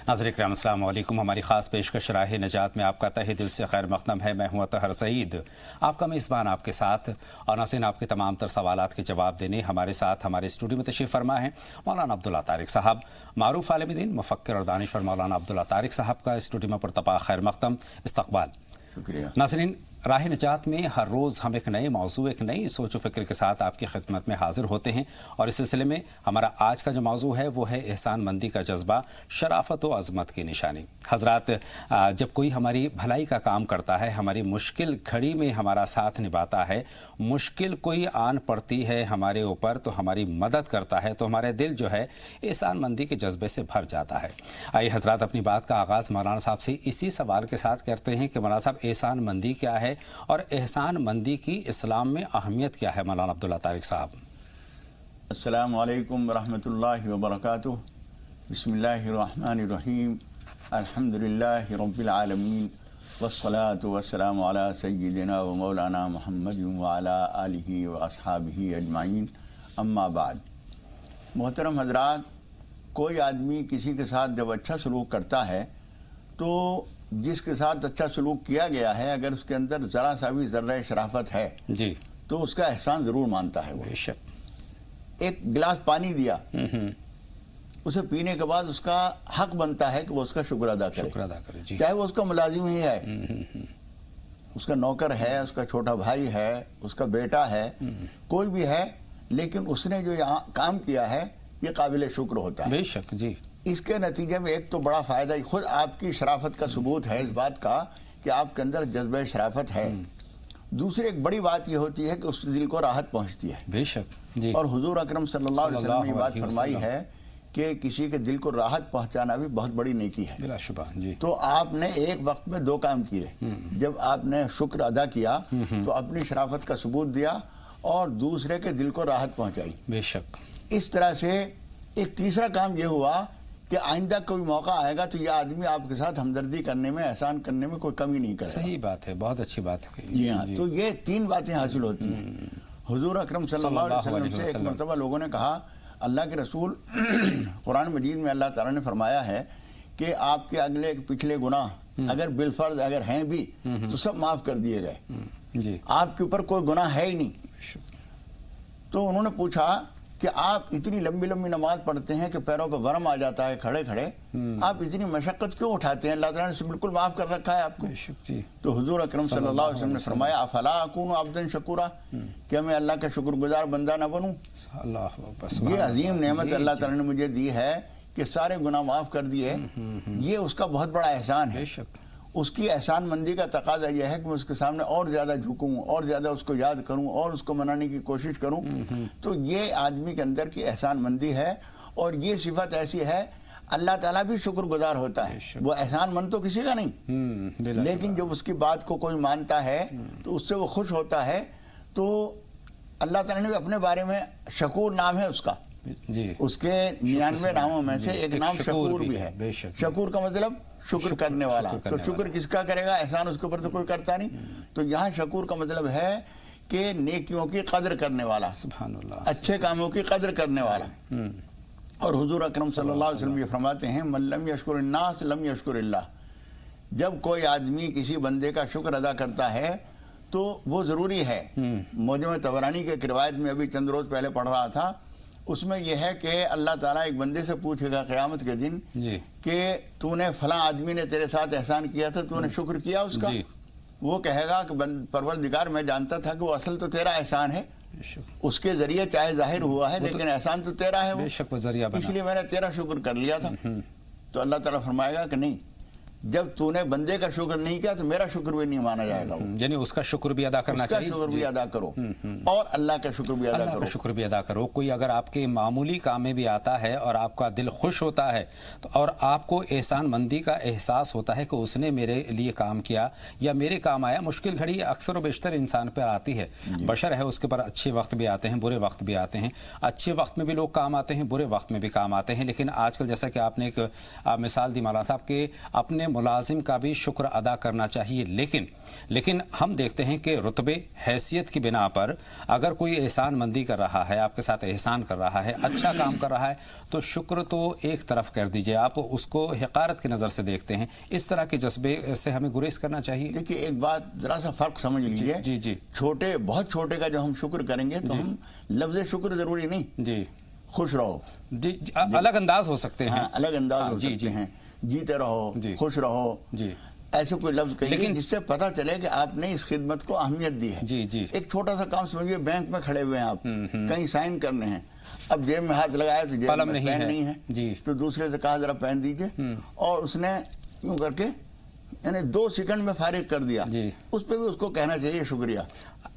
नाज़रीन किराम अस्सलाम वालेकुम। हमारी ख़ास पेशकश राह नजात में आपका तहे दिल से खैर मक़दम है। मैं हूँ अतहर सईद, आपका मेज़बान आपके साथ। और नाज़रीन, आपके तमाम तर सवालात के जवाब देने हमारे साथ हमारे स्टूडियो में तशरीफ़ फरमा है मौलाना अब्दुल्ला तारिक साहब, मारूफ आलिम दीन, मुफ़क्किर और दानिश्वर मौलाना अब्दुल्ला तारिक साहब का स्टूडियो में पुरतपा खैर मक़दम इस्तक़बाल। शुक्रिया। नाज़रीन, राह निजात में हर रोज़ हम एक नए मौजू, एक नई सोच व फ़िक्र के साथ आपकी खिदमत में हाजिर होते हैं। और इस सिलसिले में हमारा आज का जो मौजू है वो है एहसान मंदी का जज्बा, शराफत व अज़मत की निशानी। हज़रात, जब कोई हमारी भलाई का काम करता है, हमारी मुश्किल घड़ी में हमारा साथ निभाता है, मुश्किल कोई आन पड़ती है हमारे ऊपर तो हमारी मदद करता है, तो हमारे दिल जो है एहसान मंदी के जज्बे से भर जाता है। आइए हज़रात, अपनी बात का आगाज़ मौलाना साहब से इसी सवाल के साथ करते हैं कि मौलाना साहब, एहसान मंदी क्या है और एहसान मंदी की इस्लाम में अहमियत क्या है? मौलाना अब्दुल्ला तारिक साहब। अस्सलामु अलैकुम वरहमतुल्लाहि वबरकातुहू। बिस्मिल्लाहिर्रहमानिर्रहीम। अल्हम्दुलिल्लाहि रब्बिल आलमीन वस्सलातु वस्सलामु अला सय्यिदिना व मौलाना मुहम्मदिन व अला आलिहि व अस्हाबिहि अजमाइन, अम्मा बाद। मोहतरम हज़रात, कोई आदमी किसी के साथ जब अच्छा सलूक करता है तो जिसके साथ अच्छा सलूक किया गया है, अगर उसके अंदर ज़रा सा भी ज़र्रा शराफत है जी, तो उसका एहसान ज़रूर मानता है वो। बेशक। एक गिलास पानी दिया, उसे पीने के बाद उसका हक बनता है कि वो उसका शुक्र अदा करे जी। चाहे वो उसका मुलाजिम ही है, उसका नौकर है, उसका छोटा भाई है, उसका बेटा है, कोई भी है, लेकिन उसने जो यहाँ काम किया है ये काबिल शुक्र होता है। बेशक जी। इसके नतीजे में एक तो बड़ा फ़ायदा खुद आपकी शराफत का सबूत है इस बात का कि आपके अंदर जज्बे शराफत है। दूसरी एक बड़ी बात ये होती है कि उस दिल को राहत पहुंचती है। बेशक जी। और हुजूर अकरम सल्लल्लाहु अलैहि वसल्लम ने ये बात फरमाई है कि किसी के दिल को राहत पहुंचाना भी बहुत बड़ी नेकी है। बिलाशुबा जी। तो आपने एक वक्त में दो काम किए। जब आपने शुक्र अदा किया तो अपनी शराफत का सबूत दिया और दूसरे के दिल को राहत पहुंचाई। बेशक। इस तरह से एक तीसरा काम ये हुआ कि आइंदा कोई मौका आएगा तो यह आदमी आपके साथ हमदर्दी करने में, एहसान करने में कोई कमी नहीं करेगा। सही बात है, बहुत अच्छी बात है जी। तो ये तीन बातें हासिल होती हैं। हुजूर अकरम सल्लल्लाहु अलैहि वसल्लम से एक मरतबा लोगों ने कहा, अल्लाह के रसूल, कुरान मजीद में अल्लाह ताला ने फरमाया है कि आपके अगले पिछले गुनाह अगर बिलफर्ज अगर हैं भी तो सब माफ़ कर दिए गए जी। आपके ऊपर कोई गुनाह है ही नहीं। तो उन्होंने पूछा कि आप इतनी लंबी लंबी नमाज पढ़ते हैं कि पैरों पर वरम आ जाता है खड़े खड़े, आप इतनी मशक्क़त क्यों उठाते हैं? अल्लाह ताला ने बिल्कुल माफ़ कर रखा है आपको। तो हुजूर अकरम सल्लल्लाहु अलैहि वसल्लम ने फरमाया, अफला अकूनु अब्दन शकूरा, क्या मैं अल्लाह का शुक्रगुजार बंदा न बनूं? ये अजीम नेमत अल्लाह ताला ने मुझे दी है कि सारे गुनाह माफ़ कर दिए, ये उसका बहुत बड़ा एहसान है। उसकी एहसान मंदी का तकाजा यह है कि मैं उसके सामने और ज़्यादा झुकूँ और ज़्यादा उसको याद करूँ और उसको मनाने की कोशिश करूँ। तो ये आदमी के अंदर की एहसान मंदी है और ये सिफत ऐसी है, अल्लाह ताला भी शुक्रगुजार होता है। वो एहसान मंद तो किसी का नहीं, लेकिन जब उसकी बात को कोई मानता है तो उससे वो खुश होता है। तो अल्लाह ताला ने अपने बारे में शकूर नाम है उसका जी। उसके 99 नामों में से एक नाम शकूर भी है। शकूर का मतलब शुक्र करने वाला। तो शुक्र किसका करेगा? एहसान उसके ऊपर तो कोई करता नहीं। तो यहाँ शकूर का मतलब है कि नेकियों की कदर करने वाला, सुभानअल्लाह, अच्छे कामों की कदर करने वाला। और हुजूर अकरम सल्लल्लाहु अलैहि वसल्लम ये फरमाते हैं, मन लम यशकुरिन्नास लम यशकुरिल्लाह। जब कोई आदमी किसी बंदे का शुक्र अदा करता है तो वो ज़रूरी है। मुझे तबरानी के रिवायत में अभी चंद रोज़ पहले पढ़ रहा था, उसमें यह है कि अल्लाह ताला एक बंदे से पूछेगा क़यामत के दिन कि तूने फलां आदमी ने तेरे साथ एहसान किया था, तूने शुक्र किया उसका? वो कहेगा कि परवरदिगार, मैं जानता था कि वो असल तो तेरा एहसान है, उसके ज़रिए चाहे जाहिर हुआ है लेकिन एहसान तो तेरा है, वो इसलिए मैंने तेरा शुक्र कर लिया था। तो अल्लाह ताला फरमाएगा कि नहीं, जब तूने बंदे का शुक्र नहीं किया तो मेरा शुक्र भी नहीं माना जाएगा। यानी उसका शुक्र भी अदा करना चाहिए, शुक्र भी अदा करो और अल्लाह का शुक्र भी अदा करो। शुक्र भी अदा करो। कोई अगर आपके मामूली काम में भी आता है और आपका दिल खुश होता है तो और आपको एहसान मंदी का एहसास होता है कि उसने मेरे लिए काम किया या मेरे काम आया। मुश्किल घड़ी अक्सर व बेशतर इंसान पर आती है, बशर है, उसके पर अच्छे वक्त भी आते हैं, बुरे वक्त भी आते हैं। अच्छे वक्त में भी लोग काम आते हैं, बुरे वक्त में भी काम आते हैं। लेकिन आजकल जैसा कि आपने एक मिसाल दी मौलाना साहब के, अपने मुलाजिम का भी शुक्र अदा करना चाहिए, लेकिन हम देखते हैं कि रुतबे हैसियत की बिना पर अगर कोई एहसान मंदी कर रहा है, आपके साथ एहसान कर रहा है, अच्छा काम कर रहा है, तो शुक्र तो एक तरफ कर दीजिए, आप उसको हिकारत की नज़र से देखते हैं। इस तरह के जज्बे से हमें गुरेज करना चाहिए। देखिए एक बात ज़रा सा फ़र्क समझ लीजिए। जी जी। छोटे, बहुत छोटे का जब हम शुक्र करेंगे तो हम लफ्ज़ शुक्र ज़रूरी नहीं, जी खुश रहो, जी, अलग अंदाज हो सकते हैं। हाँ, अलग अंदाज हो सकते हैं, जीते रहो, खुश रहो, जी, ऐसे कोई लफ्ज कहिए लेकिन जिससे पता चले कि आपने इस खिदमत को अहमियत दी है। जी जी। एक छोटा सा काम समझिए, बैंक में खड़े हुए हैं आप, कहीं साइन करने हैं, अब जेब में हाथ लगाया तो जेब में पेन नहीं है जी, तो दूसरे से कहा जरा पेन दीजिए, और उसने यूं करके यानी 2 सेकंड में फारिग कर दिया जी, उस पर भी उसको कहना चाहिए शुक्रिया।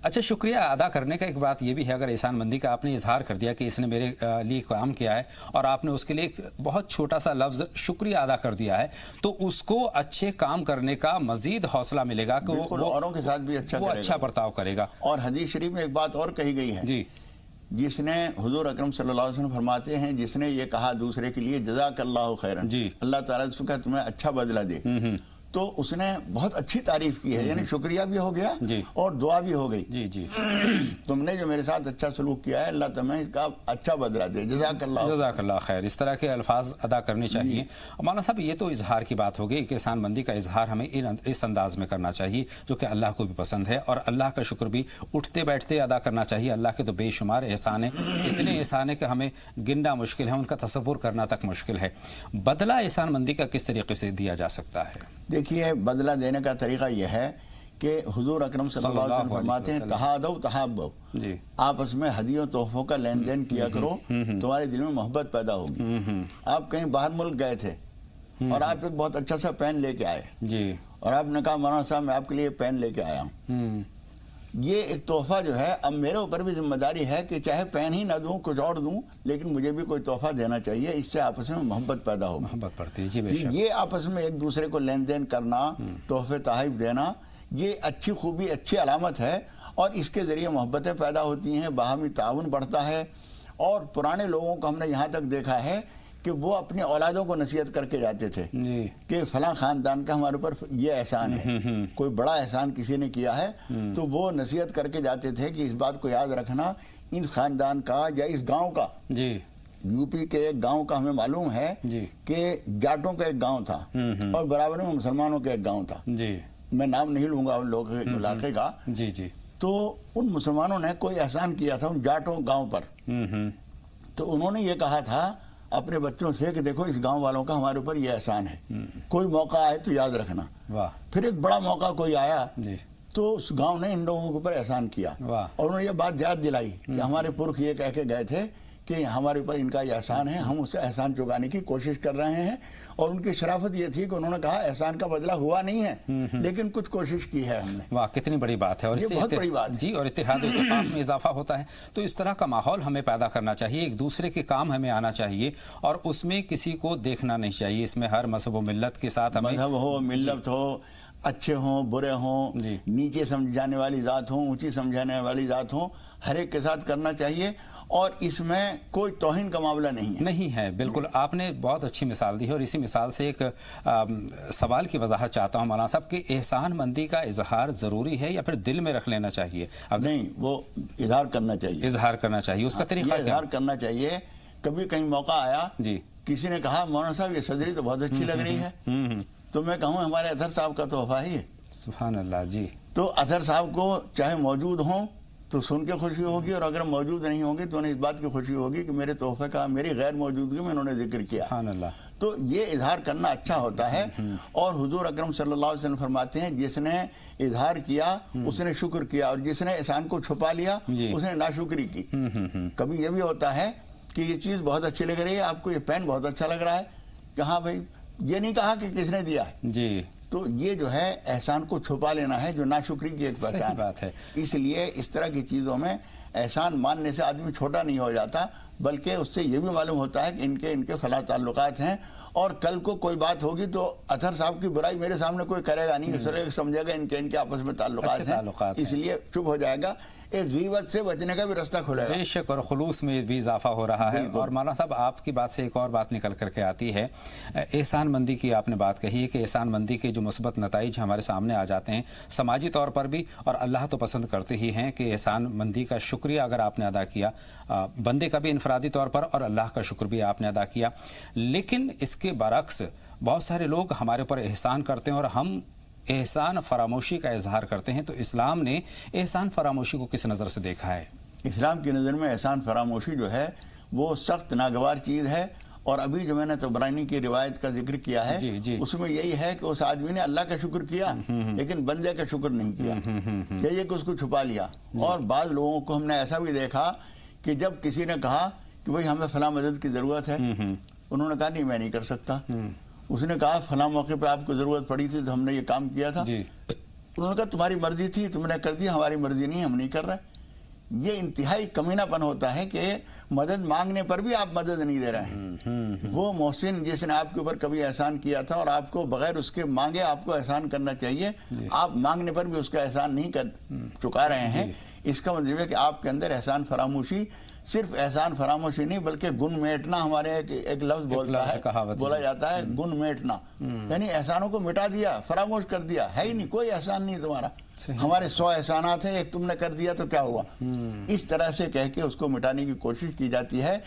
अच्छा, शुक्रिया अदा करने का एक बात ये भी है, अगर एहसान मंदी का आपने इजहार कर दिया कि इसने मेरे लिए काम किया है और आपने उसके लिए एक बहुत छोटा सा लफ्ज़ शुक्रिया अदा कर दिया है, तो उसको अच्छे काम करने का मजीद हौसला मिलेगा कि वो औरों के साथ भी अच्छा बर्ताव करेगा। और हदीस शरीफ में एक बात और कही गई है जी, जिसने हुजूर अकरम सल्लल्लाहु अलैहि वसल्लम फरमाते हैं, जिसने ये कहा दूसरे के लिए जज़ाकल्लाहु खैरन जी, अल्लाह ताला उसका तुम्हें अच्छा बदला दे, तो उसने बहुत अच्छी तारीफ की है, यानी शुक्रिया भी हो गया और दुआ भी हो गई जी जी, तुमने जो मेरे साथ अच्छा सलूक किया है, अल्लाह तुम्हें इसका अच्छा बदला दे, जज़ाकल्लाह खैर। इस तरह के अल्फाज अदा करने चाहिए। मौलाना साहब, ये तो इजहार की बात हो गई कि एहसान मंदी का इजहार हमें इस अंदाज में करना चाहिए जो कि अल्लाह को भी पसंद है, और अल्लाह का शुक्र भी उठते बैठते अदा करना चाहिए। अल्लाह के तो बेशुमार एहसान है, इतने एहसान है कि हमें गिनना मुश्किल है, उनका तसव्वुर करना तक मुश्किल है। बदला एहसान मंदी का किस तरीके से दिया जा सकता है? देखिए, बदला देने का तरीका यह है कि हुजूर अकरम सल्लल्लाहु अलैहि वसल्लम फरमाते हैं, तहादौ तहाब्बौ, आपस में हदियों तोहफों का लेन देन किया करो, तुम्हारे दिल में मोहब्बत पैदा होगी। आप कहीं बाहर मुल्क गए थे और आप एक बहुत अच्छा सा पेन लेके आए जी, और आपने कहा मौलाना साहब मैं आपके लिए पेन लेके आया हूँ, ये एक तोहफा जो है, अब मेरे ऊपर भी जिम्मेदारी है कि चाहे पेन ही ना दूं, कुछ और दूं, लेकिन मुझे भी कोई तोहफा देना चाहिए, इससे आपस में मोहब्बत पैदा हो, मोहब्बत बढ़ती है जी बेशक। ये आपस में एक दूसरे को लेन देन करना, तोहफे तोहफे देना, ये अच्छी खूबी, अच्छी अलामत है, और इसके ज़रिए मोहब्बतें पैदा होती हैं, बाहमी ताउन बढ़ता है। और पुराने लोगों को हमने यहाँ तक देखा है कि वो अपनी औलादों को नसीहत करके जाते थे कि फलां ख़ानदान का हमारे ऊपर ये एहसान है, कोई बड़ा एहसान किसी ने किया है, तो वो नसीहत करके जाते थे कि इस बात को याद रखना, इन ख़ानदान का या इस गांव का जी, यूपी के एक गांव का हमें मालूम है कि जाटों का एक गांव था और बराबर में मुसलमानों का एक गांव था जी, मैं नाम नहीं लूँगा उन लोगों के इलाके का जी जी, तो उन मुसलमानों ने कोई एहसान किया था उन जाटों गाँव पर, तो उन्होंने ये कहा था अपने बच्चों से कि देखो इस गांव वालों का हमारे ऊपर ये एहसान है, कोई मौका आए तो याद रखना। वाह। फिर एक बड़ा मौका कोई आया जी, तो उस गांव ने इन लोगों के ऊपर एहसान किया, और उन्होंने ये बात याद दिलाई कि हमारे पुरख ये कह के गए थे कि हमारे ऊपर इनका ये एहसान है, हम उसे एहसान चुकाने की कोशिश कर रहे हैं। और उनकी शराफत ये थी कि उन्होंने कहा एहसान का बदला हुआ नहीं है, लेकिन कुछ कोशिश की है हमने। वाह, कितनी बड़ी बात है, और इससे बहुत बड़ी बात जी, और इत्तेहाद इत्तेफाक में इजाफा होता है। तो इस तरह का माहौल हमें पैदा करना चाहिए, एक दूसरे के काम हमें आना चाहिए, और उसमें किसी को देखना नहीं चाहिए। इसमें हर मजहब व मिल्लत के साथ हमें, मजहब हो, मिल्लत हो, अच्छे हों बुरे हों, नीचे समझाने वाली ज़ात हों, ऊंची समझाने वाली ज़ात हों, हर एक के साथ करना चाहिए, और इसमें कोई तौहीन का मामला नहीं है। बिल्कुल, आपने बहुत अच्छी मिसाल दी है, और इसी मिसाल से एक सवाल की वजाहत चाहता हूँ मौलाना साहब कि एहसान मंदी का इजहार ज़रूरी है या फिर दिल में रख लेना चाहिए? नहीं, वो इजहार करना चाहिए, इजहार करना चाहिए। उसका तरीका इजहार करना चाहिए। कभी कहीं मौका आया जी, किसी ने कहा मौलाना साहब ये सदरी तो बहुत अच्छी लग रही है, तो मैं कहूँ हमारे अतहर साहब का तोहफा ही है। सुभान अल्लाह जी। तो अतहर साहब को चाहे मौजूद हों तो सुन के खुशी होगी, और अगर मौजूद नहीं होंगे तो उन्हें इस बात की खुशी होगी कि मेरे तोहफे का मेरी गैर मौजूदगी में उन्होंने जिक्र किया। सुभान अल्लाह। तो ये इजहार करना अच्छा होता है। और हुजूर अकरम सल्लल्लाहु अलैहि वसल्लम फरमाते हैं, जिसने इजहार किया उसने शुक्र किया, और जिसने एहसान को छुपा लिया उसने नाशुक्री की। कभी ये भी होता है कि ये चीज़ बहुत अच्छी लग रही है, आपको ये पेन बहुत अच्छा लग रहा है, कि हाँ भाई, ये नहीं कहा कि किसने दिया है जी, तो ये जो है एहसान को छुपा लेना है, जो नाशुक्री की एक पहचान बात है। इसलिए इस तरह की चीज़ों में एहसान मानने से आदमी छोटा नहीं हो जाता, بلکہ اس سے یہ بھی معلوم ہوتا ہے کہ ان کے فلاں تعلقات ہیں، اور کل کو کوئی بات ہوگی تو اطہر صاحب کی برائی میرے سامنے کوئی کرے گا نہیں، سر سمجھے گا ان کے آپس میں تعلقات ہیں، اس لیے چپ ہو جائے گا، ایک غیبت سے بچنے کا بھی راستہ کھلے گا۔ بے شک، اور خلوص میں بھی اضافہ ہو رہا ہے۔ اور مولانا صاحب آپ کی بات سے ایک اور بات نکل کر کے آتی ہے، احسان مندی کی آپ نے بات کہی ہے کہ احسان مندی کے جو مثبت نتائج ہمارے سامنے آ جاتے ہیں سماجی طور پر بھی، اور اللہ تو پسند کرتے ہی ہیں کہ احسان مندی کا شکریہ اگر آپ نے ادا کیا، بندے کا بھی انفرادی طور پر اور اللہ کا شکر بھی آپ نے ادا کیا، لیکن اس کے برعکس بہت سارے لوگ ہمارے اوپر احسان کرتے ہیں اور ہم احسان فراموشی کا اظہار کرتے ہیں، تو اسلام نے احسان فراموشی کو کس نظر سے دیکھا ہے؟ اسلام کی نظر میں احسان فراموشی جو ہے وہ سخت ناگوار چیز ہے، اور ابھی جو میں نے طبرانی کی روایت کا ذکر کیا ہے اس میں یہی ہے کہ اس آدمی نے اللہ کا شکر کیا لیکن بندے کا شکر نہیں کیا، یہ کہ اس کو چھپا لیا۔ اور بعض لوگوں کو ہم نے ایسا بھی دیکھا کہ جب کسی نے کہا کہ بھئی ہمیں فلاں مدد کی ضرورت ہے، انہوں نے کہا نہیں میں نہیں کر سکتا، اس نے کہا فلاں موقع پہ آپ کو ضرورت پڑی تھی تو ہم نے یہ کام کیا تھا، انہوں نے کہا تمہاری مرضی تھی تم نے کر دیا، ہماری مرضی نہیں ہم نہیں کر رہے۔ یہ انتہائی کمینہ پن ہوتا ہے کہ مدد مانگنے پر بھی آپ مدد نہیں دے رہے ہیں۔ وہ محسن جس نے آپ کے اوپر کبھی احسان کیا تھا اور آپ کو بغیر اس کے مانگے آپ کو احسان کرنا چاہیے، آپ مانگنے پر بھی اس کا احسان نہیں کر چکا رہے ہیں، اس کا مطلب ہے کہ آپ کے اندر احسان فراموشی، صرف احسان فراموشی نہیں بلکہ گن میٹنا، ہمارے ایک لفظ بولا جاتا ہے گن میٹنا، یعنی احسانوں کو مٹا دیا، فراموش کر دیا، ہے ہی نہیں، کوئی احسان نہیں تمہارا، ہمارے 100 احسانات ہیں، ایک تم نے کر دیا تو کیا ہوا، اس طرح سے کہہ کے اس کو مٹانے کی کوشش کی جاتی ہے۔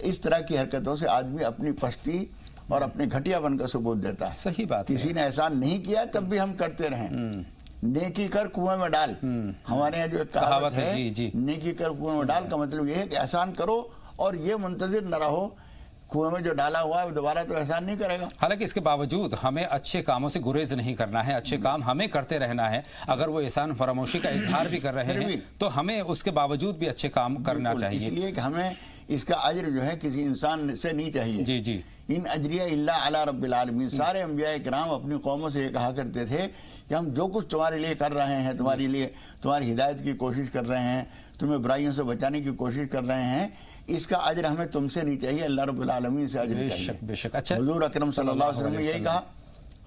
اس طرح کی حرکتوں سے آدمی اپنی پستی اور اپنے گھٹیا پن کا ثبوت دیتا ہے۔ صحیح بات ہے، کسی نے احسان نہیں کیا تب بھی ہم کرتے رہیں، نیکی کر کنویں میں ڈال، ہمارے یہاں جو ایک کہاوت ہے نیکی کر کنویں میں ڈال کا مطلب یہ ہے کہ احسان کرو اور یہ منتظر نہ رہو کنویں میں جو ڈالا ہوا ہے دوبارہ تو احسان نہیں کرے گا۔ حالانکہ اس کے باوجود ہمیں اچھے کاموں سے گریز نہیں کرنا ہے، اچھے کام ہمیں کرتے رہنا ہے، اگر وہ احسان فراموشی کا اظہار بھی کر رہے ہیں تو ہمیں اس کے باوجود بھی اچھے کام کرنا چاہیے، اس لیے کہ ہمیں اس کا اجر جو ہے کسی انسان سے نہیں چاہیے۔ ان اجریہ الا علی رب العالمین، سارے انبیاء کرام اپنی قوموں سے یہ کہا کرتے تھے کہ ہم جو کچھ تمہارے لیے کر رہے ہیں، تمہاری لیے تمہاری ہدایت کی کوشش کر رہے ہیں، تمہیں برائیوں سے بچانے کی کوشش کر رہے ہیں، اس کا اجر ہمیں تم سے نہیں چاہیے، اللہ رب العالمین سے اجر چاہیے۔ بے شک۔ اچھا، حضور اکرم صلی اللہ علیہ وسلم نے یہی کہا،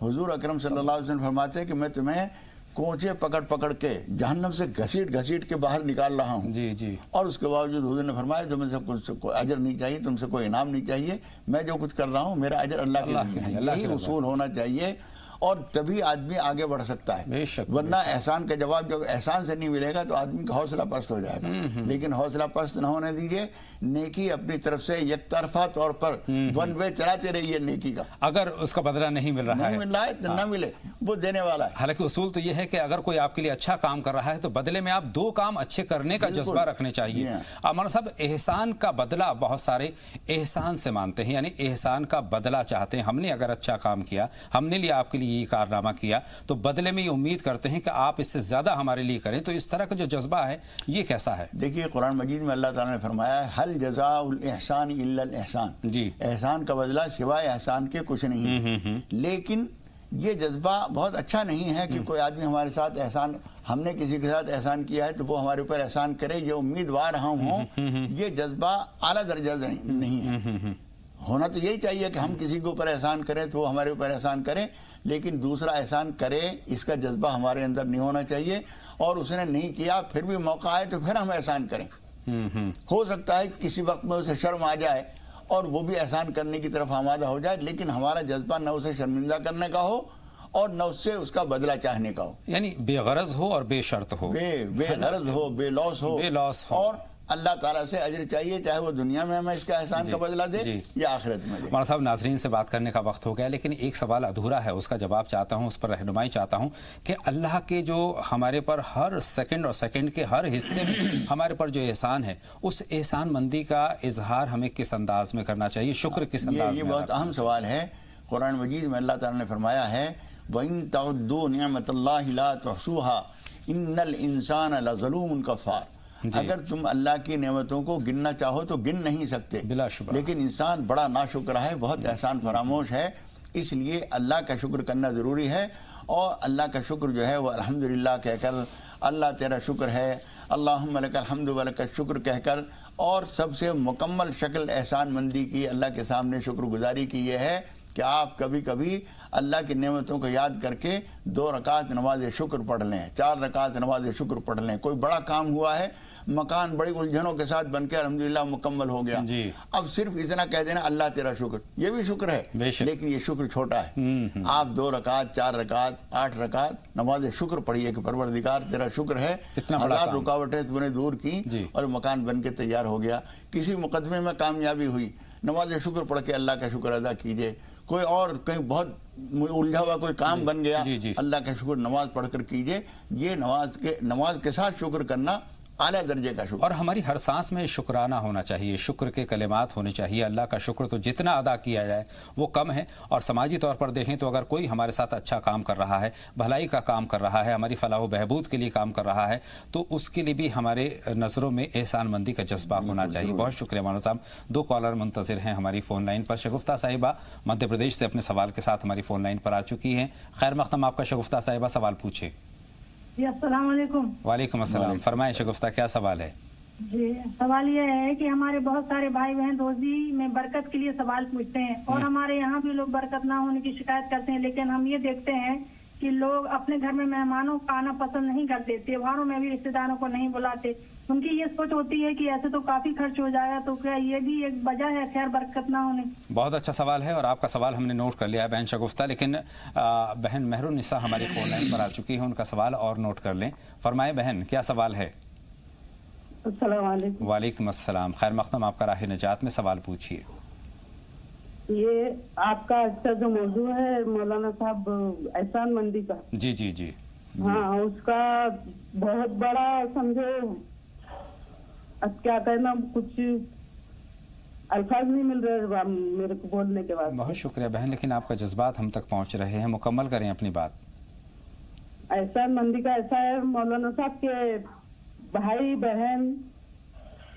حضور اکرم صلی اللہ علیہ وسلم فرماتے ہیں کہ میں تمہیں کوچے پکڑ پکڑ کے جہنم سے گھسیٹ گھسیٹ کے باہر نکال رہا ہوں، اور اس کے باوجود حضور نے فرمایا تمہیں سے کوئی اجر نہیں چاہیے، تم سے کوئی انعام نہیں چاہیے، میں جو کچھ کر رہا ہوں میرا اجر اللہ کے لیے ہے، یہی اصول ہونا چاہیے، اور تبھی آدمی آگے بڑھ سکتا ہے، ورنہ احسان کا جواب جب احسان سے نہیں ملے گا تو آدمی کا حوصلہ پست ہو جائے گا، لیکن حوصلہ پست نہ ہونے دیجیے، نیکی اپنی طرف سے یک طرفہ طور پر ون وے چلاتے رہیے نیکی کا، اگر اس کا بدلہ نہیں مل رہا ہے تو نہ ملے، وہ دینے والا ہے۔ حالانکہ اصول تو یہ ہے کہ اگر کوئی آپ کے لیے اچھا کام کر رہا ہے تو بدلے میں آپ 2 کام اچھے کرنے کا جذبہ رکھنے چاہیے۔ مولانا صاحب، احسان کا بدلہ بہت سارے احسان سے مانتے ہیں، یعنی احسان کا بدلہ چاہتے ہیں، ہم نے اگر اچھا کام کیا، ہم نے آپ کے لیے یہ کارنامہ کیا تو بدلے میں یہ امید کرتے ہیں کہ آپ اس سے زیادہ ہمارے لیے کریں، تو اس طرح کا جو جذبہ ہے یہ کیسا ہے؟ دیکھیے قرآن مجید میں اللہ تعالیٰ نے فرمایا ہے حل جزاء الاحسان الا الاحسان، احسان کا بدلہ سوائے احسان کے کچھ نہیں، لیکن یہ جذبہ بہت اچھا نہیں ہے کہ کوئی آدمی ہمارے ساتھ احسان، ہم نے کسی کے ساتھ احسان کیا ہے تو وہ ہمارے اوپر احسان کرے، یہ امیدوار ہم ہوں، یہ جذبہ اعلیٰ درجہ نہیں ہے۔ ہونا تو یہی چاہیے کہ ہم کسی کے اوپر احسان کریں تو وہ ہمارے اوپر احسان کریں، لیکن دوسرا احسان کرے اس کا جذبہ ہمارے اندر نہیں ہونا چاہیے، اور اس نے نہیں کیا پھر بھی موقع آئے تو پھر ہم احسان کریں۔ ہو سکتا ہے کسی وقت میں اسے شرم آ جائے اور وہ بھی احسان کرنے کی طرف آمادہ ہو جائے، لیکن ہمارا جذبہ نہ اسے شرمندہ کرنے کا ہو اور نہ اس سے اس کا بدلہ چاہنے کا ہو، یعنی بے غرض ہو اور بے شرط ہو، بے غرض ہو، بے لوس ہو، اور اللہ تعالیٰ سے اجر چاہیے، چاہے وہ دنیا میں ہمیں اس کا احسان کا بدلہ دے یا آخرت میں دے۔ مولانا صاحب، ناظرین سے بات کرنے کا وقت ہو گیا، لیکن ایک سوال ادھورا ہے، اس کا جواب چاہتا ہوں، اس پر رہنمائی چاہتا ہوں کہ اللہ کے جو ہمارے پر ہر سیکنڈ اور سیکنڈ کے ہر حصے میں ہمارے پر جو احسان ہے، اس احسان مندی کا اظہار ہمیں کس انداز میں کرنا چاہیے، شکر کس انداز میں؟ یہ بہت اہم سوال ہے۔ قرآن مجید میں اللہ تعالیٰ نے فرمایا ہے وَإِن تَعُدُّوا نِعْمَةَ اللَّهِ لَا تُحْصُوهَا إِنَّ الْإِنسَانَ لَظَلُومٌ كَفَّارٌ، اگر تم اللہ کی نعمتوں کو گننا چاہو تو گن نہیں سکتے، بلا شبہ، لیکن انسان بڑا ناشکر ہے، بہت احسان فراموش ہے۔ اس لیے اللہ کا شکر کرنا ضروری ہے، اور اللہ کا شکر جو ہے وہ الحمدللہ کہہ کر، اللہ تیرا شکر ہے، اللہم لک الحمد و لک الشکر کہہ کر، اور سب سے مکمل شکل احسان مندی کی، اللہ کے سامنے شکر گزاری کی یہ ہے کہ آپ کبھی کبھی اللہ کی نعمتوں کو یاد کر کے 2 رکعت نماز شکر پڑھ لیں، 4 رکعت نماز شکر پڑھ لیں۔ کوئی بڑا کام ہوا ہے، مکان بڑی الجھنوں کے ساتھ بن کے الحمدللہ مکمل ہو گیا، اب صرف اتنا کہہ دینا اللہ تیرا شکر، یہ بھی شکر ہے، لیکن یہ شکر چھوٹا ہے۔ آپ 2 رکعت، 4 رکعت، 8 رکعت نماز شکر پڑھیے کہ پروردگار تیرا شکر ہے، 1000 رکاوٹیں تم نے دور کی اور مکان بن کے تیار ہو گیا۔ کسی مقدمے میں کامیابی ہوئی، نماز شکر پڑھ کے اللہ کا شکر ادا کیجئے۔ کوئی اور کہیں بہت الجھا ہوا کوئی کام بن گیا، اللہ کا شکر نماز پڑھ کر کیجئے۔ یہ نماز کے ساتھ شکر کرنا اعلیٰ درجے کا شکر، اور ہماری ہر سانس میں شکرانہ ہونا چاہیے، شکر کے کلمات ہونے چاہیے۔ اللہ کا شکر تو جتنا ادا کیا جائے وہ کم ہے، اور سماجی طور پر دیکھیں تو اگر کوئی ہمارے ساتھ اچھا کام کر رہا ہے، بھلائی کا کام کر رہا ہے، ہماری فلاح و بہبود کے لیے کام کر رہا ہے، تو اس کے لیے بھی ہمارے نظروں میں احسان مندی کا جذبہ ہونا چاہیے۔ بہت شکریہ مولانا صاحب۔ 2 کالر منتظر ہیں ہماری فون لائن پر۔ شگفتہ صاحبہ مدھیہ پردیش سے اپنے سوال کے ساتھ ہماری فون لائن پر آ چکی ہیں۔ خیر مقدم آپ کا شگفتہ صاحبہ، سوال پوچھیں۔ جی السلام علیکم۔ وعلیکم السلام، فرمائیں شگفتہ، کیا سوال ہے؟ جی سوال یہ ہے کہ ہمارے بہت سارے بھائی بہن روزی میں برکت کے لیے سوال پوچھتے ہیں، اور ہمارے یہاں بھی لوگ برکت نہ ہونے کی شکایت کرتے ہیں، لیکن ہم یہ دیکھتے ہیں کہ لوگ اپنے گھر میں مہمانوں کا آنا پسند نہیں کرتے، تہواروں میں بھی رشتے داروں کو نہیں بلاتے۔ ان کی یہ سوچ ہوتی ہے کہ ایسے تو کافی خرچ ہو جائے گا، تو کیا یہ بھی ایک وجہ ہے خیر برکت نہ ہونے؟ بہت اچھا سوال ہے، اور آپ کا سوال ہم نے نوٹ کر لیا ہے بہن شگفتہ، لیکن بہن مہر النساء ہماری فون لائن پر آ چکی ہیں، ان کا سوال اور نوٹ کر لیں۔ فرمائیں بہن، کیا سوال ہے؟ السلام علیکم۔ وعلیکم السلام، خیر مقدم، آپ کا راہ نجات میں سوال پوچھیے۔ یہ آپ کا اچھا جو موضوع ہے مولانا صاحب احسان مندی کا، جی جی جی، ہاں اس کا بہت بڑا سمجھو، اب کیا کہنا، کچھ الفاظ نہیں مل رہے میرے کو بولنے کے بعد۔ بہت شکریہ بہن، لیکن آپ کا جذبات ہم تک پہنچ رہے ہیں، مکمل کریں اپنی بات۔ احسان مندی کا ایسا ہے مولانا صاحب کہ بھائی بہن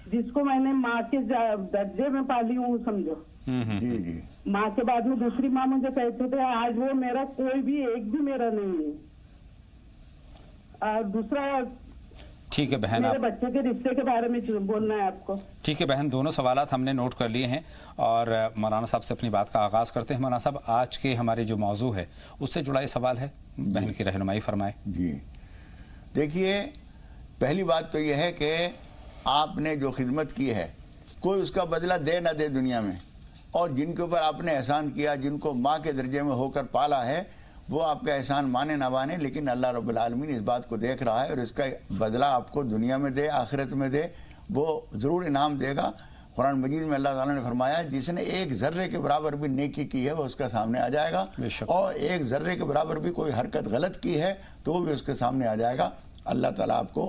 جس کو میں نے ماں کے درجے میں پالی ہوں، سمجھو جی جی، ماں کے بعد میں دوسری ماں مجھے کہتے تھے، آج وہ میرا کوئی بھی ایک بھی میرا نہیں ہے۔ اور دوسرا ٹھیک ہے بہن، میرے بچے کے رشتے کے بارے میں بولنا ہے آپ کو۔ ٹھیک ہے بہن، دونوں سوالات ہم نے نوٹ کر لیے ہیں، اور مولانا صاحب سے اپنی بات کا آغاز کرتے ہیں۔ مولانا صاحب، آج کے ہمارے جو موضوع ہے اس سے جڑا یہ سوال ہے، بہن کی رہنمائی فرمائے۔ جی دیکھیے، پہلی بات تو یہ ہے کہ آپ نے جو خدمت کی ہے کوئی اس کا بدلہ دے نہ دے دنیا میں، اور جن کے اوپر آپ نے احسان کیا، جن کو ماں کے درجے میں ہو کر پالا ہے، وہ آپ کا احسان مانے نہ مانے، لیکن اللہ رب العالمین اس بات کو دیکھ رہا ہے، اور اس کا بدلہ آپ کو دنیا میں دے، آخرت میں دے، وہ ضرور انعام دے گا۔ قرآن مجید میں اللہ تعالیٰ نے فرمایا، جس نے 1 ذرے کے برابر بھی نیکی کی ہے وہ اس کا سامنے آ جائے گا، اور 1 ذرے کے برابر بھی کوئی حرکت غلط کی ہے تو وہ بھی اس کے سامنے آ جائے گا۔ اللہ تعالیٰ آپ کو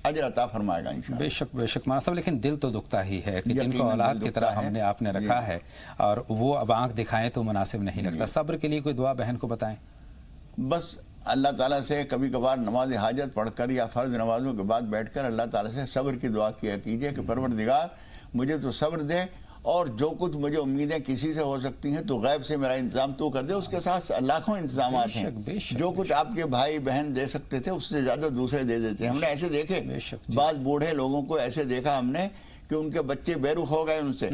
اجر عطا فرمائے گا انشاءاللہ۔ بے شک بے شک مولانا صاحب، لیکن دل تو دکھتا ہی ہے کہ جن کو اولاد کی طرح آپ نے رکھا ہے، اور وہ اب آنکھ دکھائیں تو مناسب نہیں لگتا۔ صبر کے لیے کوئی دعا بہن کو بتائیں۔ بس اللہ تعالیٰ سے کبھی کبھار نماز حاجت پڑھ کر یا فرض نمازوں کے بعد بیٹھ کر اللہ تعالیٰ سے صبر کی دعا کیا کیجئے کہ پروردگار مجھے تو صبر دے، اور جو کچھ مجھے امیدیں کسی سے ہو سکتی ہیں تو غیب سے میرا انتظام تو کر دے۔ اس کے ساتھ لاکھوں انتظامات ہیں، جو کچھ آپ کے بھائی بہن دے سکتے تھے اس سے زیادہ دوسرے دے دیتے ہیں۔ ہم نے ایسے دیکھے، بعض بوڑھے لوگوں کو ایسے دیکھا ہم نے کہ ان کے بچے بے رخ ہو گئے ان سے،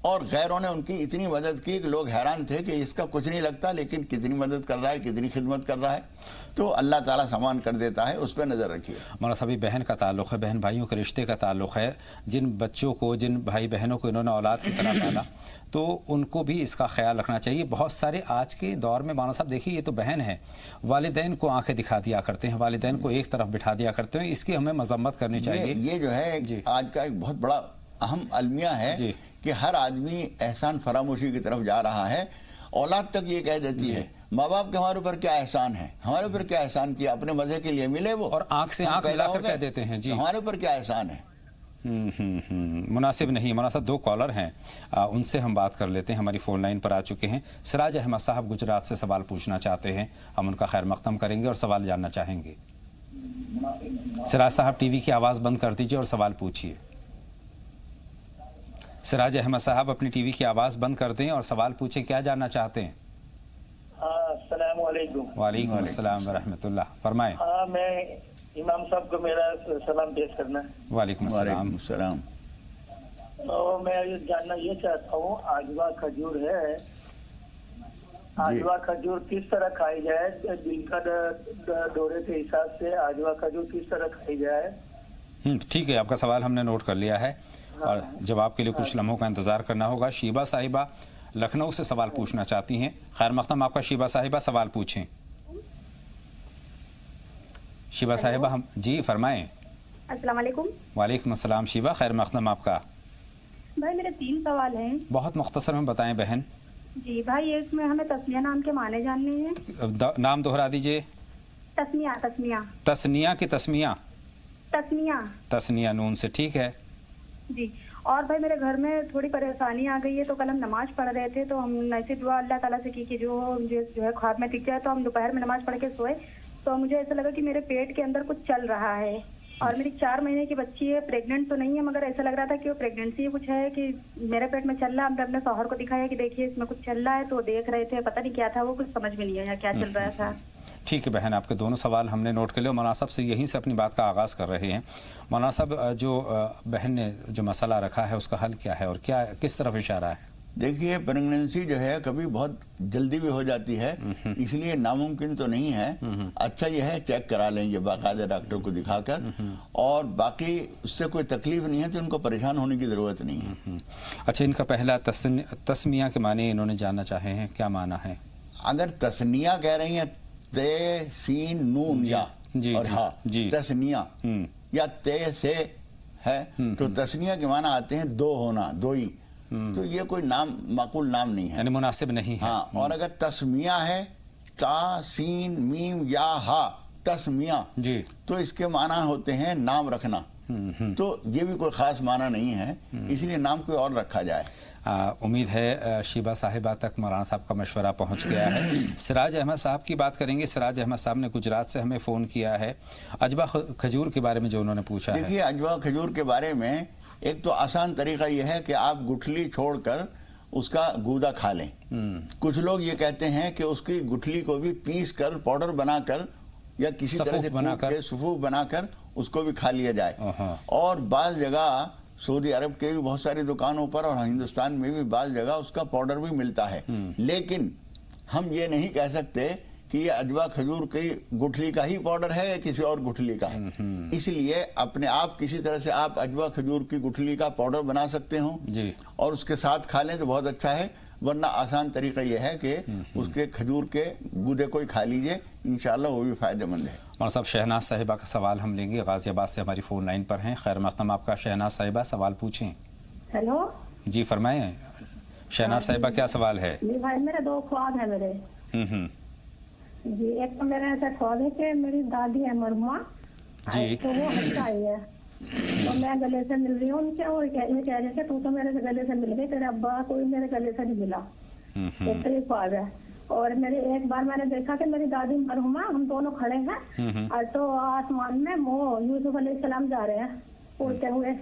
اور غیروں نے ان کی اتنی مدد کی کہ لوگ حیران تھے کہ اس کا کچھ نہیں لگتا، لیکن کتنی مدد کر رہا ہے، کتنی خدمت کر رہا ہے۔ تو اللہ تعالیٰ سامان کر دیتا ہے، اس پہ نظر رکھیے۔ مولانا صاحب، بہن کا تعلق ہے، بہن بھائیوں کے رشتے کا تعلق ہے، جن بچوں کو، جن بھائی بہنوں کو انہوں نے اولاد کی طرح پالا، تو ان کو بھی اس کا خیال رکھنا چاہیے۔ بہت سارے آج کے دور میں مولانا صاحب دیکھیے، یہ تو بہن ہے، والدین کو آنکھیں دکھا دیا کرتے ہیں، والدین کو ایک طرف بٹھا دیا کرتے ہیں، اس کی ہمیں مذمت کرنی چاہیے۔ یہ جو ہے آج کا ایک بہت بڑا اہم المیہ ہے کہ ہر آدمی احسان فراموشی کی طرف جا رہا ہے۔ اولاد تک یہ کہہ دیتی ہے، ماں باپ کے ہمارے اوپر کیا احسان ہے، ہمارے اوپر کیا احسان کیا، اپنے مزے کے لیے ملے وہ، اور آنکھ سے آنکھ ملا کر کہہ دیتے ہیں جی ہمارے اوپر کیا احسان ہے۔ مناسب نہیں۔ مولانا صاحب 2 کالر ہیں، ان سے ہم بات کر لیتے ہیں، ہماری فون لائن پر آ چکے ہیں۔ سراج احمد صاحب گجرات سے سوال پوچھنا چاہتے ہیں، ہم ان کا خیر مقدم کریں گے اور سوال جاننا چاہیں گے۔ سراج صاحب ٹی وی کی آواز بند کر دیجئے اور سوال پوچھیے۔ سراج احمد صاحب اپنی ٹی وی کی آواز بند کر دیں اور سوال پوچھیں، کیا جاننا چاہتے ہیں؟ वालेकुम। वालेकुम अस्सलाम व रहमतुल्लाह। फरमाएं। हाँ, मैं इमाम साहब को मेरा सलाम पेश करना है। वालेकुम अस्सलाम। वालेकुम सलाम। तो मैं ये जानना ये चाहता हूँ, आजवा खजूर है, आजवा खजूर किस तरह खाई जाए? दिल का दौरे के हिसाब से आजवा खजूर किस तरह खाई जाए? ठीक है, आपका सवाल हमने नोट कर लिया है और जवाब के लिए कुछ लम्हों का इंतज़ार करना होगा। शीबा साहिबा लखनऊ से सवाल पूछना चाहती हैं। खैर मक़दम आपका शीबा साहिबा, सवाल पूछें। शीबा साहिबा हम जी फरमाएं। अस्सलाम वालेकुम। वालेकुम अस्सलाम शीबा, खैर मक़दम आपका। भाई मेरे 3 सवाल हैं। बहुत मुख्तसर में बताएं बहन। जी भाई, इसमें हमें तस्मिया नाम के माने जानने हैं। नाम दोहरा दीजिए। तस्मिया तस्मिया तस्निया की तस्मिया? तस्मिया तस्निया नून से, ठीक है जी। और भाई मेरे घर में थोड़ी परेशानी आ गई है, तो कल हम नमाज पढ़ रहे थे, तो हम ऐसे दुआ अल्लाह ताला से की कि जो है ख्वाब में दिख जाए। तो हम दोपहर में नमाज पढ़ के सोए, तो मुझे ऐसा लगा कि मेरे पेट के अंदर कुछ चल रहा है। और मेरी 4 महीने की बच्ची है, प्रेग्नेंट तो नहीं है, मगर ऐसा लग रहा था कि वो प्रेगनेंसी कुछ है कि मेरे पेट में चल रहा है। हमने अपने शौहर को दिखाया कि देखिए इसमें कुछ चल रहा है, तो देख रहे थे, पता नहीं क्या था, वो कुछ समझ में नहीं आया क्या चल रहा था। ठीक है बहन, आपके दोनों सवाल हमने नोट कर लिए। मौलाना साहब से यहीं से अपनी बात का आगाज़ कर रहे हैं। मौलाना साहब, जो बहन ने जो मसला रखा है उसका हल क्या है और क्या किस तरफ इशारा है? देखिए, प्रेगनेंसी जो है कभी बहुत जल्दी भी हो जाती है, इसलिए नामुमकिन तो नहीं है। अच्छा यह है चेक करा लेंगे बाकायदा डॉक्टर को दिखाकर, और बाकी उससे कोई तकलीफ नहीं है तो उनको परेशान होने की ज़रूरत नहीं है। अच्छा, इनका पहला तस्मिया के माने इन्होंने जानना चाहे हैं, क्या माना है? अगर तस्निया कह रही हैं, ते सीन नून या जी, और जी, हा जी। तस्निया या ते से है, तो तस्निया के माना आते हैं दो होना, दो ही। तो ये कोई नाम माकूल नाम नहीं है, यानी मुनासिब नहीं है। हाँ। और अगर तस्मिया है, ता सीन मीम या हा, तस्मिया जी, तो इसके माना होते हैं नाम रखना। तो ये भी कोई खास माना नहीं है, इसलिए नाम कोई और रखा जाए। उम्मीद है शीबा साहिबा तक मौलाना साहब का मशवरा पहुंच गया है। सिराज अहमद साहब की बात करेंगे। सिराज अहमद साहब ने गुजरात से हमें फ़ोन किया है अजवा खजूर के बारे में जो उन्होंने पूछा है। देखिए, अजवा खजूर के बारे में एक तो आसान तरीका यह है कि आप गुठली छोड़कर उसका गूदा खा लें। कुछ लोग ये कहते हैं कि उसकी गुठली को भी पीस कर पाउडर बनाकर या किसी तरह से सफूफ बनाकर उसको भी खा लिया जाए। और बाज़ जगह सऊदी अरब के भी बहुत सारी दुकानों पर और हिंदुस्तान में भी बाज़ जगह उसका पाउडर भी मिलता है। लेकिन हम ये नहीं कह सकते कि ये अजवा खजूर की गुठली का ही पाउडर है या किसी और गुठली का है। इसलिए अपने आप किसी तरह से आप अजवा खजूर की गुठली का पाउडर बना सकते हो जी, और उसके साथ खा लें तो बहुत अच्छा है। वरना आसान तरीका यह है कि उसके खजूर के गूदे को ही खा लीजिए, इंशाल्लाह वो भी फ़ायदेमंद है। और साहब, शहनाज साहिबा का सवाल हम लेंगे, गाजियाबाद से हमारी फ़ोन लाइन पर हैं। खैर मक़दम आपका। शहनाज साहिबा, सवाल पूछें। हेलो जी फरमाएं। शहनाज साहिबा, क्या सवाल है? जी भाई, मेरे 2 ख्वाब है मेरे। जी, एक तो मेरा ऐसा ख्वाब है कि मेरी दादी है मरहुमा जी, तो वो हज आई है, तो मैं गले से मिल रही हूँ उनसे, और ये कह रहे थे तू तो मेरे गले से मिल गई, तेरे अब्बा कोई मेरे गले से नहीं मिला। एक तो ये ख्वाब है। और मेरे एक बार मैंने देखा कि मेरी दादी मरहुमा, हम दोनों खड़े हैं और तो आसमान में वो यूसुफ अलैहिस्सलाम जा रहे हैं उड़ते हुए,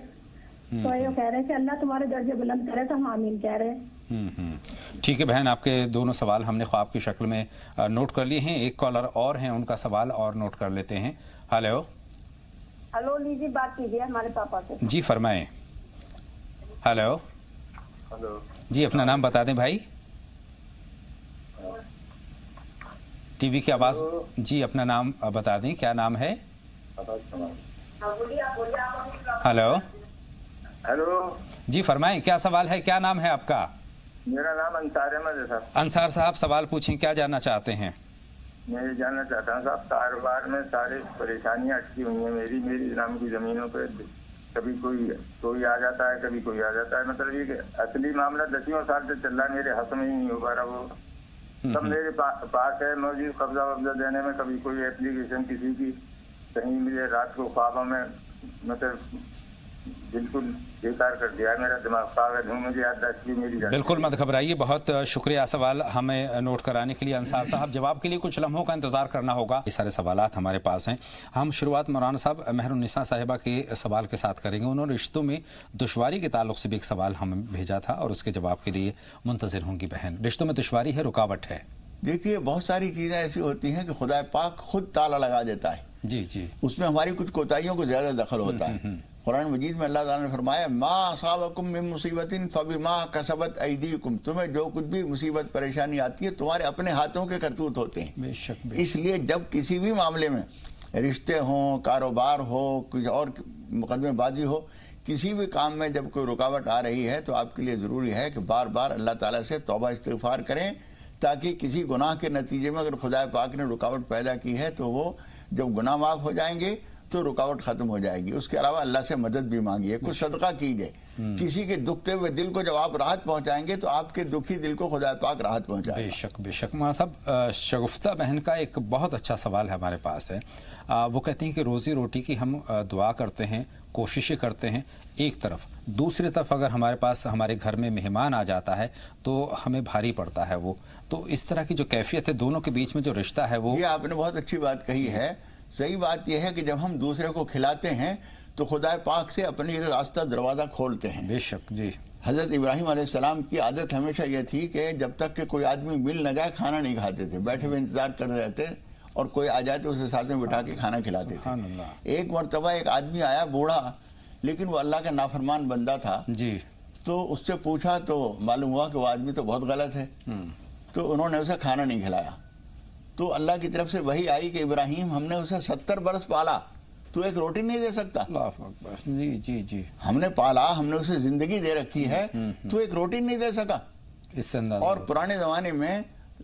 तो ये कह रहे हैं कि अल्लाह तुम्हारे दर्जे बुलंद करे, तो हम आमीन कह रहे हैं। ठीक है बहन, आपके दोनों सवाल हमने ख्वाब की शक्ल में नोट कर लिए हैं। एक कॉलर और हैं, उनका सवाल और नोट कर लेते हैं। हेलो हेलो, लीजिए बात कीजिए हमारे पापा से। जी फरमाएं। हेलो हेलो जी, अपना नाम बता दें भाई। टीवी की आवाज़ जी, अपना नाम बता दें, क्या नाम है? हेलो हेलो जी फरमाएं, क्या सवाल है, क्या नाम है आपका? मेरा नाम अंसार अहमद है साहब। अंसार साहब, सवाल पूछें, क्या जानना चाहते हैं? मैं ये जानना चाहता हूँ साहब, कारोबार में सारी परेशानियाँ अटकी हुई हैं मेरी नाम की ज़मीनों पे। कभी कोई आ जाता है, कभी कोई आ जाता है। मतलब ये असली मामला 10 साल से चल रहा है, मेरे हाथ में ही नहीं हो पा रहा। वो सब मेरे पास है मौजूद, कब्जा वब्जा देने में कभी कोई एप्लीकेशन किसी की कहीं मुझे रात को ख्वाबों में मतलब बिल्कुल बेकार कर दिया है। मेरा दिमाग पागल है, मुझे याददाश्त भी मेरी जाती। बिल्कुल मत घबराइए, बहुत शुक्रिया सवाल हमें नोट कराने के लिए अंसार साहब। जवाब के लिए कुछ लम्हों का इंतजार करना होगा। ये सारे सवालात हमारे पास हैं। हम शुरुआत मौलाना साहब मेहरुन्निसा साहिबा के सवाल के साथ करेंगे। उन्होंने रिश्तों में दुश्वारी के ताल्लुक से भी एक सवाल हमें भेजा था और उसके जवाब के लिए मुंतज़िर होंगी बहन। रिश्तों में दुश्वारी है, रुकावट है? دیکھیے بہت ساری چیزیں ایسی ہوتی ہیں کہ خدا پاک خود تالا لگا دیتا ہے، جی جی، اس میں ہماری کچھ کوتاہیوں کو زیادہ دخل ہوتا ہے۔ قرآن مجید میں اللہ تعالیٰ نے فرمایا ما اصابکم من مصیبت فبما کسبت ایدیکم، تمہیں جو کچھ بھی مصیبت پریشانی آتی ہے تمہارے اپنے ہاتھوں کے کرتوت ہوتے ہیں۔ بے شک اس لیے جب کسی بھی معاملے میں رشتے ہوں، کاروبار ہو، کچھ اور مقدمے بازی ہو، کسی بھی کام میں جب کوئی رکاوٹ آ رہی ہے تو آپ کے لیے ضروری ہے کہ بار بار اللہ تعالیٰ سے توبہ استغفار کریں، تاکہ کسی گناہ کے نتیجے میں اگر خدا پاک نے رکاوٹ پیدا کی ہے تو وہ جب گناہ معاف ہو جائیں گے تو رکاوٹ ختم ہو جائے گی۔ اس کے علاوہ اللہ سے مدد بھی مانگیے، کچھ صدقہ کیجیے، کسی کے دکھتے ہوئے دل کو جب آپ راحت پہنچائیں گے تو آپ کے دکھی دل کو خدا پاک راحت پہنچائے گا۔ بے شک بے شک۔ مولانا صاحب، شگفتہ بہن کا ایک بہت اچھا سوال ہمارے پاس ہے۔ وہ کہتی ہیں کہ روزی روٹی کی ہم دعا کرتے ہیں، کوششیں کرتے ہیں ایک طرف، دوسری طرف اگر ہمارے پاس ہمارے گھر میں مہمان آ جاتا ہے تو ہمیں بھاری پڑتا ہے وہ، تو اس طرح کی جو کیفیت ہے دونوں کے بیچ میں جو رشتہ ہے وہ، یہ آپ نے بہت اچھی بات کہی ہے۔ صحیح بات یہ ہے کہ جب ہم دوسرے کو کھلاتے ہیں تو خدا پاک سے اپنی راستہ دروازہ کھولتے ہیں۔ بے شک جی۔ حضرت ابراہیم علیہ السلام کی عادت ہمیشہ یہ تھی کہ جب تک کہ کوئی آدمی مل نہ جائے کھانا نہیں کھاتے تھے، بیٹھے ہوئے انتظار کرتے رہتے، اور کوئی آ جائے تو اسے ساتھ میں بٹھا کے کھانا کھلاتے تھے۔ سبحان اللہ۔ ایک مرتبہ ایک آدمی آیا بوڑھا، لیکن وہ اللہ کا نافرمان بندہ تھا، جی، تو اس سے پوچھا تو معلوم ہوا کہ وہ آدمی تو بہت غلط ہے، تو انہوں نے اسے کھانا نہیں کھلایا۔ تو اللہ کی طرف سے وحی آئی کہ ابراہیم ہم نے اسے 70 برس پالا، تو ایک روٹی نہیں دے سکتا؟ اللہ اکبر، جی جی جی، ہم نے پالا، ہم نے اسے زندگی دے رکھی ہے، تو ایک روٹی نہیں دے سکا؟ اس سے اندازہ۔ اور پرانے زمانے میں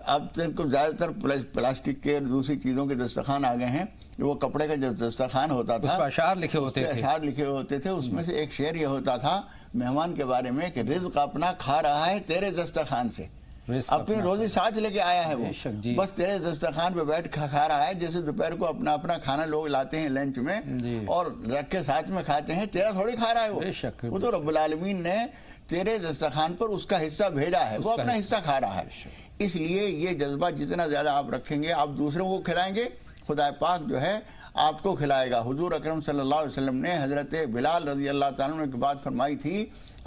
اب تک زیادہ تر پلاسٹک کے دوسری چیزوں کے دسترخوان آ گئے ہیں، وہ کپڑے کا جو دسترخوان ہوتا تھا اس پر اشعار لکھے ہوتے تھے، اشعار لکھے ہوتے تھے، اس میں سے ایک شعر یہ ہوتا تھا مہمان کے بارے میں کہ رزق اپنا کھا رہا ہے تیرے دسترخوان سے، اپنی روزی ساتھ لے کے آیا ہے وہ، بس تیرے دسترخوان پہ بیٹھ کھا رہا ہے، جیسے دوپہر کو اپنا اپنا کھانا لوگ لاتے ہیں لنچ میں اور رکھ کے ساتھ میں کھاتے ہیں، تیرا تھوڑی کھا رہا ہے وہ تو رب العالمین نے تیرے دسترخوان پر اس کا حصہ بھیجا ہے، وہ اپنا حصہ کھا رہا ہے۔ اس لیے یہ جذبہ جتنا زیادہ آپ رکھیں گے، آپ دوسروں کو کھلائیں گے، خدا پاک جو ہے آپ کو کھلائے گا۔ حضور اکرم صلی اللہ علیہ وسلم نے حضرت بلال رضی اللہ تعالیٰ عنہ کی بات فرمائی تھی،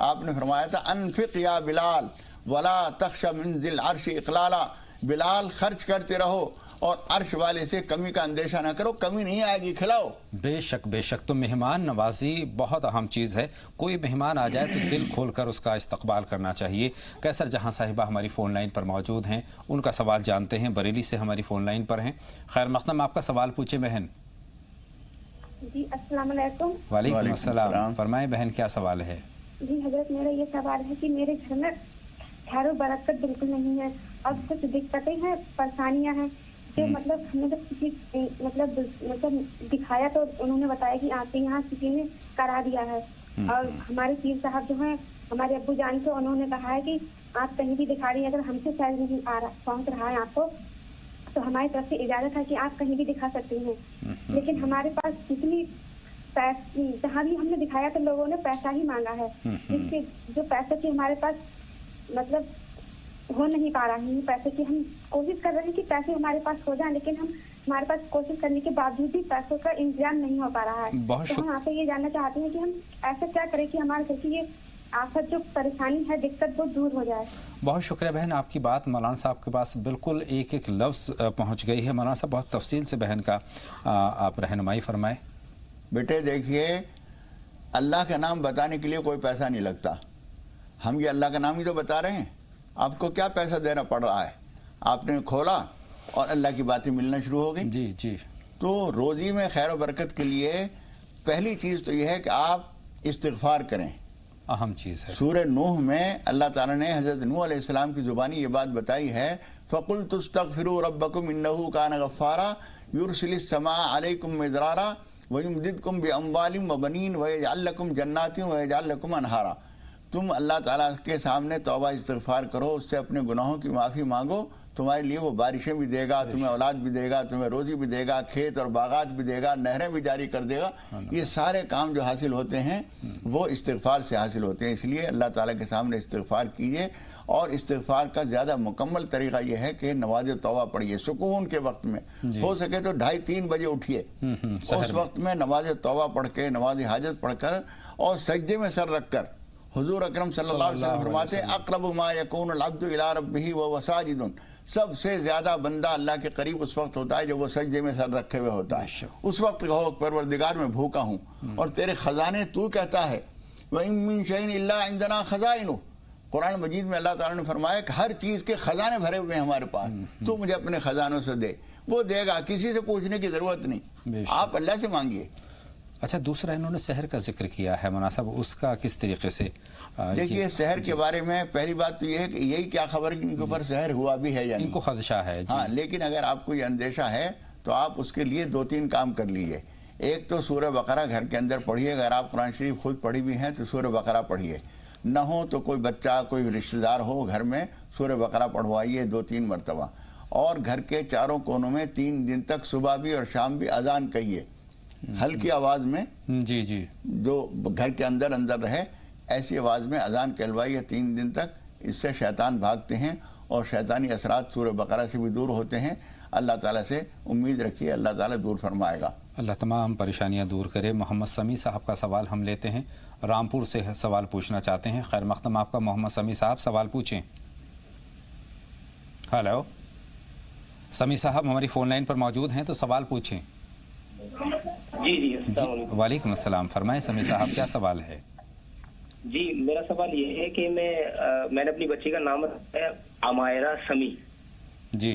آپ نے فرمایا تھا انفق یا بلال ولا تخش من ذی العرش اقلالا، بلال خرچ کرتے رہو اور عرش والے سے کمی کا اندیشہ نہ کرو، کمی نہیں آئے گی، کھلاؤ۔ بے شک بے شک۔ تو مہمان نوازی بہت اہم چیز ہے، کوئی مہمان آ جائے تو دل کھول کر اس کا استقبال کرنا چاہیے۔ کیسر جہاں صاحبہ ہماری فون لائن پر موجود ہیں، ان کا سوال جانتے ہیں، بریلی سے ہماری فون لائن پر ہیں۔ خیر مقدم، آپ کا سوال پوچھیں بہن۔ جی السلام علیکم۔ وعلیکم السلام، فرمائیں بہن کیا سوال ہے؟ جی حضرت میرا یہ سوال ہے کہ میرے گھر میں خیر و برکت بالکل نہیں ہے، اب کچھ دقتیں ہیں، پریشانیاں ہیں، جو مطلب ہم نے جب کسی مطلب دکھایا تو انہوں نے بتایا کہ آپ کے یہاں کسی نے کرا دیا ہے، اور ہمارے پیر صاحب جو ہیں ہمارے ابو جان کو انہوں نے کہا ہے کہ آپ کہیں بھی دکھا رہی ہیں، اگر ہم سے شاید نہیں آ رہا پہنچ رہا ہے آپ کو تو ہماری طرف سے اجازت ہے کہ آپ کہیں بھی دکھا سکتے ہیں، لیکن ہمارے پاس جتنی جہاں بھی ہم نے دکھایا تو لوگوں نے پیسہ ہی مانگا ہے، جس کے جو پیسے کی ہمارے پاس مطلب ہو نہیں پا رہا ہے، پیسے کی ہم کوشش کر رہے ہیں کہ پیسے ہمارے پاس ہو جائیں، لیکن ہمارے پاس کوشش کرنے کے باوجود بھی پیسوں کا انتظام نہیں ہو پا رہا ہے۔ تو ہم آپ سے یہ جاننا چاہتے ہیں کہ ہم ایسا کیا کریں کہ ہمارے گھر کی یہ آفت جو پریشانی ہے، دقت، وہ دور ہو جائے۔ بہت شکریہ بہن، آپ کی بات مولانا صاحب کے پاس بالکل ایک ایک لفظ پہنچ گئی ہے۔ مولانا صاحب بہت تفصیل سے بہن کا آپ رہنمائی فرمائیں۔ بیٹے دیکھیے، اللہ کا نام بتانے کے لیے کوئی پیسہ نہیں لگتا، ہم یہ اللہ کا نام ہی تو بتا رہے ہیں، آپ کو کیا پیسہ دینا پڑ رہا ہے؟ آپ نے کھولا اور اللہ کی باتیں ملنا شروع ہو گئی۔ جی جی۔ تو روزی میں خیر و برکت کے لیے پہلی چیز تو یہ ہے کہ آپ استغفار کریں، اہم چیز ہے۔ سورہ نوح میں اللہ تعالیٰ نے حضرت نوح علیہ السلام کی زبانی یہ بات بتائی ہے، فَقُلْتُ اسْتَغْفِرُوا رَبَّكُمْ إِنَّهُ كَانَ غَفَّارًا يُرْسِلِ السَّمَاءَ عَلَيْكُمْ مِدْرَارًا وَيُمْدِدْكُمْ بِأَمْوَالٍ وَبَنِينَ وَيَجْعَلْ لَكُمْ جَنَّاتٍ وَيَجْعَلْ لَكُمْ أَنْهَارًا۔ تم اللہ تعالیٰ کے سامنے توبہ استغفار کرو، اس سے اپنے گناہوں کی معافی مانگو، تمہارے لیے وہ بارشیں بھی دے گا، تمہیں اولاد بھی دے گا، تمہیں روزی بھی دے گا، کھیت اور باغات بھی دے گا، نہریں بھی جاری کر دے گا۔ یہ سارے کام جو حاصل ہوتے ہیں وہ استغفار سے حاصل ہوتے ہیں، اس لیے اللہ تعالیٰ کے سامنے استغفار کیجئے، اور استغفار کا زیادہ مکمل طریقہ یہ ہے کہ نماز توبہ پڑھیے سکون کے وقت میں، ہو سکے تو 2:30-3 بجے اٹھیے، اس وقت میں نماز توبہ پڑھ کے، نماز حاجت پڑھ کر اور سجدے میں سر رکھ کر हुजूर अकरम सल्लल्लाहु अलैहि वसल्लम फरमाते हैं अक़रबु मा यकूनुल अब्दु इला रब्बिही व हुव साजिदुन, सबसे ज़्यादा बंदा अल्लाह के करीब उस वक्त होता है जब वो सजदे में सर रखे हुए होता है। उस वक्त कहो परवरदिगार मैं भूखा हूँ और तेरे खजाने तू कहता है व इन मिन शैइन इल्ला इंदना खज़ाइनु, कुरान मजीद में अल्लाह ताला ने फरमाया कि हर चीज़ के खजाने भरे हुए हैं हमारे पास, तू मुझे अपने खजानों से दे, वो देगा, किसी से पूछने की ज़रूरत नहीं, आप अल्लाह से मांगिए। अच्छा, दूसरा इन्होंने शहर का जिक्र किया है मौलाना साहब, उसका किस तरीके से? देखिए शहर के बारे में पहली बात तो ये है कि यही क्या खबर कि इनके ऊपर शहर हुआ भी है या नहीं, इनको खदशा है। हाँ, लेकिन अगर आपको ये अंदेशा है तो आप उसके लिए 2-3 काम कर लीजिए। एक तो सूरह बकरा घर के अंदर पढ़िए, अगर आप कुरान शरीफ खुद पढ़ी भी हैं तो सूरह बकरा पढ़िए, न हो तो कोई बच्चा कोई रिश्तेदार हो घर में, सूरह बकरा पढ़वाइए 2-3 मरतबा, और घर के चारों कोनों में 3 दिन तक सुबह भी और शाम भी अजान कहिए, हल्की आवाज़ में, जी जी, जो घर के अंदर अंदर रहे, ऐसी आवाज़ में अजान कहलवाइए 3 दिन तक। इससे शैतान भागते हैं और शैतानी असरात सूरह बकरा से भी दूर होते हैं। अल्लाह ताला से उम्मीद रखिए, अल्लाह ताला दूर फरमाएगा। अल्लाह तमाम परेशानियां दूर करे। मोहम्मद समी साहब का सवाल हम लेते हैं, रामपुर से सवाल पूछना चाहते हैं। खैर मक़दम आपका मोहम्मद समी साहब, सवाल पूछें। हेलो समी साहब, हमारी फ़ोन लाइन पर मौजूद हैं तो सवाल पूछें। जी वालेकुम अस्सलाम, फरमाएं समी साहब, क्या सवाल है? जी, मेरा सवाल ये है कि मैंने अपनी बच्ची का नाम रखा है अमायरा समी जी,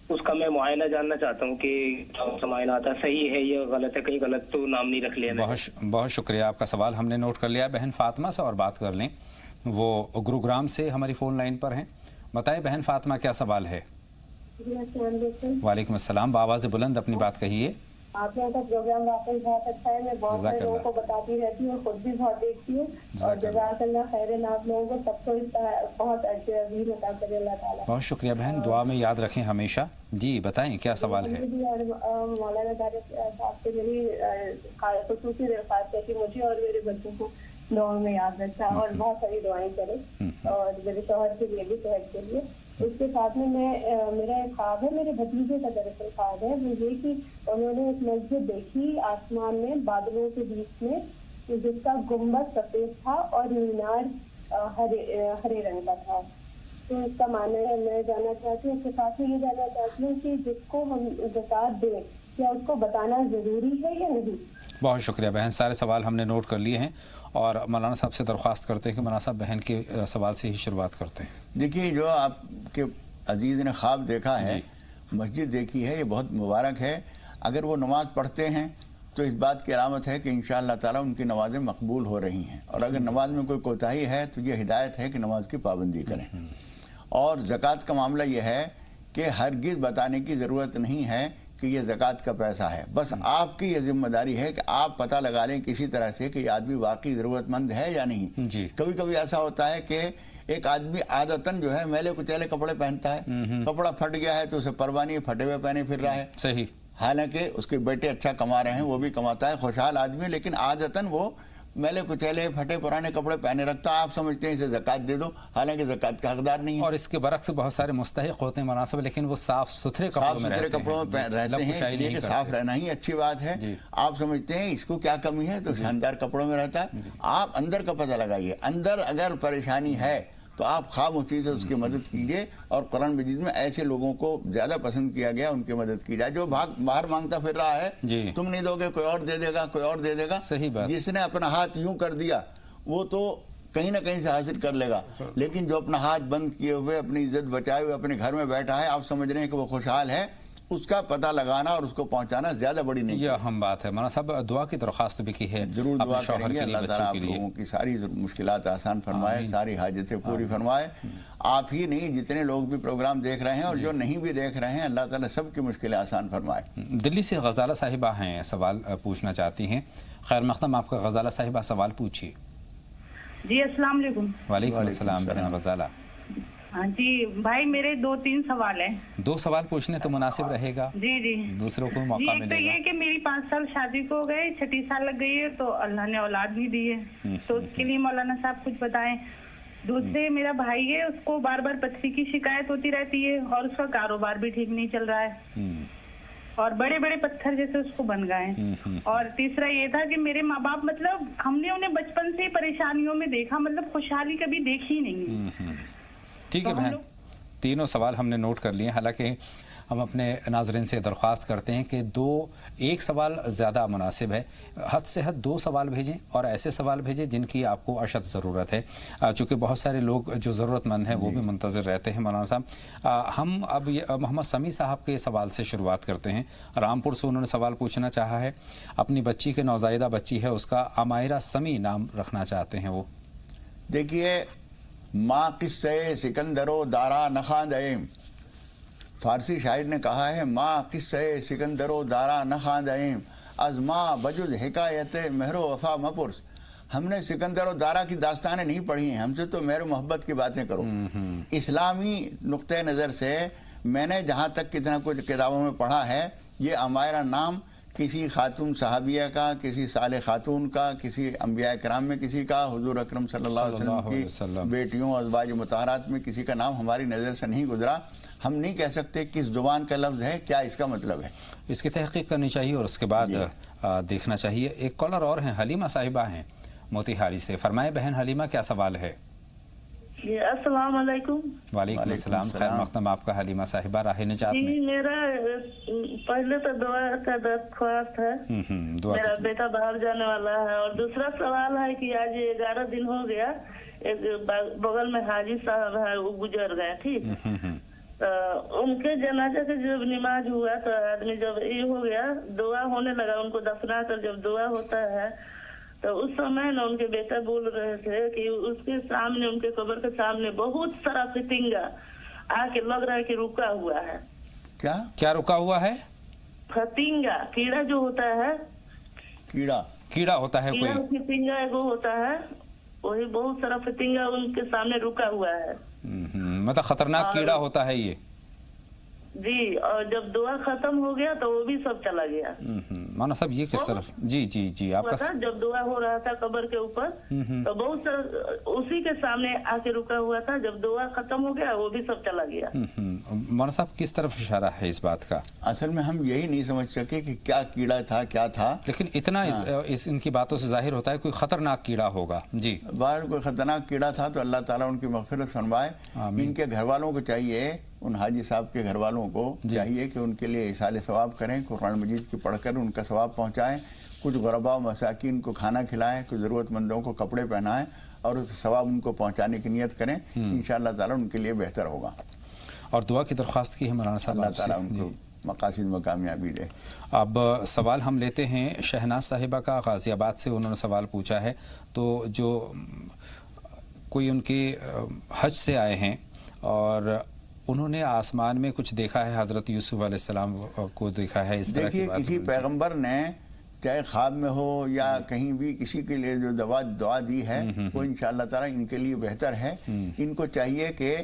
उसका मैं मुआयना जानना चाहता हूँ कि मुआयना आता सही है या गलत है, कहीं गलत तो नाम नहीं रख लिया। बहुत शुक्रिया, आपका सवाल हमने नोट कर लिया। बहन फातिमा से और बात कर लें, वो गुरुग्राम से हमारी फ़ोन लाइन पर हैं। बताएं बहन फातिमा, क्या सवाल है? वालेकुम अस्सलाम, बावाज़ बुलंद अपनी बात कहिए। आप लोगों का प्रोग्राम वाकई बहुत अच्छा है, मैं बहुत सारे लोगों को बताती रहती हूँ, खुद भी बहुत देखती हूँ, और जज़ाकल्लाह खैरन आप लोगों को सबको बहुत अच्छे अजीब अता करे अल्लाह ताला। बहुत शुक्रिया बहन, दुआ में याद रखें हमेशा। जी बताएं क्या सवाल है? मौलाना साहब से मेरी खुसूसी दरख्वास्त है कि मुझे और मेरे बच्चों को दुआओं में याद रखा और बहुत सारी दुआएं करें, और मेरे शौहर के लिए भी, सेहत के लिए। उसके साथ में मेरा एक ख्वाब है, मेरे भतीजे का दरअसल ख्वाब है, वो ये कि उन्होंने एक मस्जिद देखी आसमान में बादलों के बीच में, जिसका गुम्बद सफेद था और मीनार हरे रंग का था। तो इसका माने मैं जानना चाहती हूँ, उसके साथ में ये जानना चाहती हूँ कि जिसको हम ज़कात दें क्या उसको बताना ज़रूरी है या नहीं? बहुत शुक्रिया बहन, सारे सवाल हमने नोट कर लिए हैं और मौलाना साहब से दरख्वास्त करते हैं कि मौलाना साहब बहन के सवाल से ही शुरुआत करते हैं। देखिए, जो आपके अजीज़ ने ख्वाब देखा है, मस्जिद देखी है, ये बहुत मुबारक है। अगर वो नमाज़ पढ़ते हैं तो इस बात की अलामत है कि इंशाअल्लाह ताला उनकी नमाज़ें मकबूल हो रही हैं, और अगर नमाज में कोई कोताही है तो ये हिदायत है कि नमाज की पाबंदी करें। और ज़कात का मामला ये है कि हरगिज़ बताने की ज़रूरत नहीं है कि ये ज़कात का पैसा है, बस आपकी ये जिम्मेदारी है कि आप पता लगा लें किसी तरह से कि आदमी वाकई ज़रूरतमंद है या नहीं। कभी कभी ऐसा होता है कि एक आदमी आदतन जो है मैले कुचैले कपड़े पहनता है, कपड़ा फट गया है तो उसे परवाह नहीं, फटे हुए पहने फिर रहा है। सही, हालांकि उसके बेटे अच्छा कमा रहे हैं, वो भी कमाता है, खुशहाल आदमी, लेकिन आदतन वो मैले कुचैले फटे पुराने कपड़े पहने रखता है। आप समझते हैं इसे ज़कात दे दो, हालांकि ज़कात का हकदार नहीं है। और इसके बरक्स बहुत सारे मुस्तहिक होते हैं मुनासिब, लेकिन वो साफ सुथरे कपड़ों में रहते हैं, इसलिए कि साफ रहना ही अच्छी बात है। आप समझते हैं इसको क्या कमी है, तो शानदार कपड़ों में रहता है। आप अंदर का पता लगाइए, अंदर अगर परेशानी है तो आप खामोशी से उसकी मदद कीजिए, और कुरान मजीद में ऐसे लोगों को ज़्यादा पसंद किया गया, उनकी मदद की जाए। जो बाहर मांगता फिर रहा है, तुम नहीं दोगे कोई और दे देगा, कोई और दे देगा। सही बात। जिसने अपना हाथ यूं कर दिया वो तो कहीं ना कहीं से हासिल कर लेगा, लेकिन जो अपना हाथ बंद किए हुए, अपनी इज्जत बचाए हुए अपने घर में बैठा है, आप समझ रहे हैं कि वो खुशहाल है, उसका पता लगाना और उसको पहुंचाना ज्यादा बड़ी नहीं, ये अहम बात है। मौलाना साहब दुआ की दरख्वास्त भी की है, जरूर दुआ करेंगे, अल्लाह ताला आप लोगों की सारी मुश्किलात आसान फरमाए, सारी हाजतें पूरी फरमाए। आप ही नहीं, जितने लोग भी प्रोग्राम देख रहे हैं और जो नहीं भी देख रहे हैं, अल्लाह ताला सबकी मुश्किलें आसान फरमाए। दिल्ली से गजाला साहिबा हैं, सवाल पूछना चाहती हैं। खैर मक़दम आपका गजाला साहिबा, सवाल पूछिए। जी अस्सलाम वालेकुम। वालेकुम अस्सलाम बहन गजाला। हाँ जी भाई, मेरे 2-3 सवाल हैं। 2 सवाल पूछने तो मुनासिब रहेगा, जी जी, दूसरों को मौका मिलेगा। तो ये कि मेरी 5 साल शादी को हो गए, 6 साल लग गई है, तो अल्लाह ने औलाद भी दी है, तो उसके लिए मौलाना साहब कुछ बताएं। दूसरे, मेरा भाई है, उसको बार बार पथरी की शिकायत होती रहती है और उसका कारोबार भी ठीक नहीं चल रहा है, और बड़े बड़े पत्थर जैसे उसको बन गए। और तीसरा ये था कि मेरे माँ बाप, मतलब हमने उन्हें बचपन से ही परेशान परेशानियों में देखा, मतलब खुशहाली कभी देखी नहीं। ठीक है बहन, तीनों सवाल हमने नोट कर लिए। हालांकि हम अपने नाज़रीन से दरख्वास्त करते हैं कि एक सवाल ज़्यादा मुनासिब है, हद से हद 2 सवाल भेजें और ऐसे सवाल भेजें जिनकी आपको अशद ज़रूरत है, चूँकि बहुत सारे लोग जो ज़रूरतमंद हैं वो भी मुंतज़र रहते हैं। मौलाना साहब, हम अब मोहम्मद समी साहब के सवाल से शुरुआत करते हैं। रामपुर से उन्होंने सवाल पूछना चाहा है, अपनी बच्ची के नौज़ायदा बच्ची है, उसका अमायरा समी नाम रखना चाहते हैं वो। देखिए, माँ किस्से सिकंदरो दारा नखा दईम, फारसी शायर ने कहा है, माँ किस्से सिकंदरो दारा नखा दईम अज माँ बजुद हिकायत महरो वफा मपुरस। हमने सिकंदर और दारा की दास्तानें नहीं पढ़ी हैं, हमसे तो मेरे मोहब्बत की बातें करो। इस्लामी नुक्ते नज़र से मैंने जहाँ तक कितना कुछ किताबों में पढ़ा है, ये अमायरा नाम किसी खातून सहाबिया का, किसी साले खातून का, किसी अंबिया कराम में किसी का, हुजूर अकरम सल्लल्लाहु अलैहि वसल्लम की बेटियों अज़वाज मुताहरात में किसी का नाम हमारी नज़र से नहीं गुजरा। हम नहीं कह सकते किस ज़ुबान का लफ्ज़ है, क्या इसका मतलब है। इसकी तहक़ीक़ करनी चाहिए और उसके बाद देखना चाहिए। एक कॉलर और हैं, हलीमा साहिबा हैं मोतीहारी से। फरमाए बहन हलीमा, क्या सवाल है? जी अस्सलाम वालेकुम। वालेकुम अस्सलाम, खैर मक़दम आपका हलीमा साहिबा, राह निजात में। जी मेरा पहले तो दुआ का दरख्वास्त है, मेरा बेटा बाहर जाने वाला है, और दूसरा सवाल है कि आज 11 दिन हो गया, एक बगल में हाजी साहब है वो गुजर गए, ठीक, तो उनके जनाजा के जब नमाज हुआ तो आदमी जब ये हो गया, दुआ होने लगा, उनको दफना कर जब दुआ होता है तो उस समय ना उनके बेटा बोल रहे थे कि उसके सामने, उनके कब्र के सामने बहुत सारा फतिंगा आके लग रहा है कि रुका हुआ है। क्या क्या रुका हुआ है? फतिंगा, कीड़ा जो होता है, कीड़ा होता है, कोई फतिंगा एगो होता है, वही बहुत सारा फतिंगा उनके सामने रुका हुआ है। मतलब खतरनाक कीड़ा होता है ये। जी, और जब दुआ खत्म हो गया तो वो भी सब चला गया। माना साहब ये किस तरफ? जी जी जी, आपका जब दुआ हो रहा था कब्र के ऊपर तो बहुत सारा उसी के सामने आके रुका हुआ था, जब दुआ खत्म हो गया वो भी सब चला गया। माना साहब किस तरफ इशारा है इस बात का? असल में हम यही नहीं समझ सके कि क्या कीड़ा था, क्या था, लेकिन इतना इस इनकी बातों से जाहिर होता है कोई खतरनाक कीड़ा होगा। जी, बाहर कोई खतरनाक कीड़ा था तो अल्लाह ताला उनकी मग़फ़िरत फरमाए। इनके घर वालों को चाहिए, उन हाजी साहब के घर वालों को चाहिए कि उनके लिए इसाले सवाब करें, कुरान मजीद की पढ़कर उनका सवाब पहुँचाएँ, कुछ गुरबा मसाकिन को खाना खिलाएँ, कुछ ज़रूरतमंदों को कपड़े पहनाएँ और उस सवाब उनको पहुँचाने की नियत करें। इंशाअल्लाह ताला उनके लिए बेहतर होगा। और दुआ की दरख्वास्त की है मौलाना साहब, अल्लाह ताला उनको मकासिद में कामयाबी दे। अब सवाल हम लेते हैं शहनाज साहिबा का, गाज़ियाबाद से। उन्होंने सवाल पूछा है, तो जो कोई उनके हज से आए हैं और उन्होंने आसमान में कुछ देखा है, हज़रत यूसुफ अलैहिस्सलाम को देखा है, इस तरह की बात। किसी पैगंबर ने चाहे ख्वाब में हो या कहीं भी किसी के लिए जो दुआ दी है वो इंशाअल्लाह ताला इनके लिए बेहतर है। इनको चाहिए कि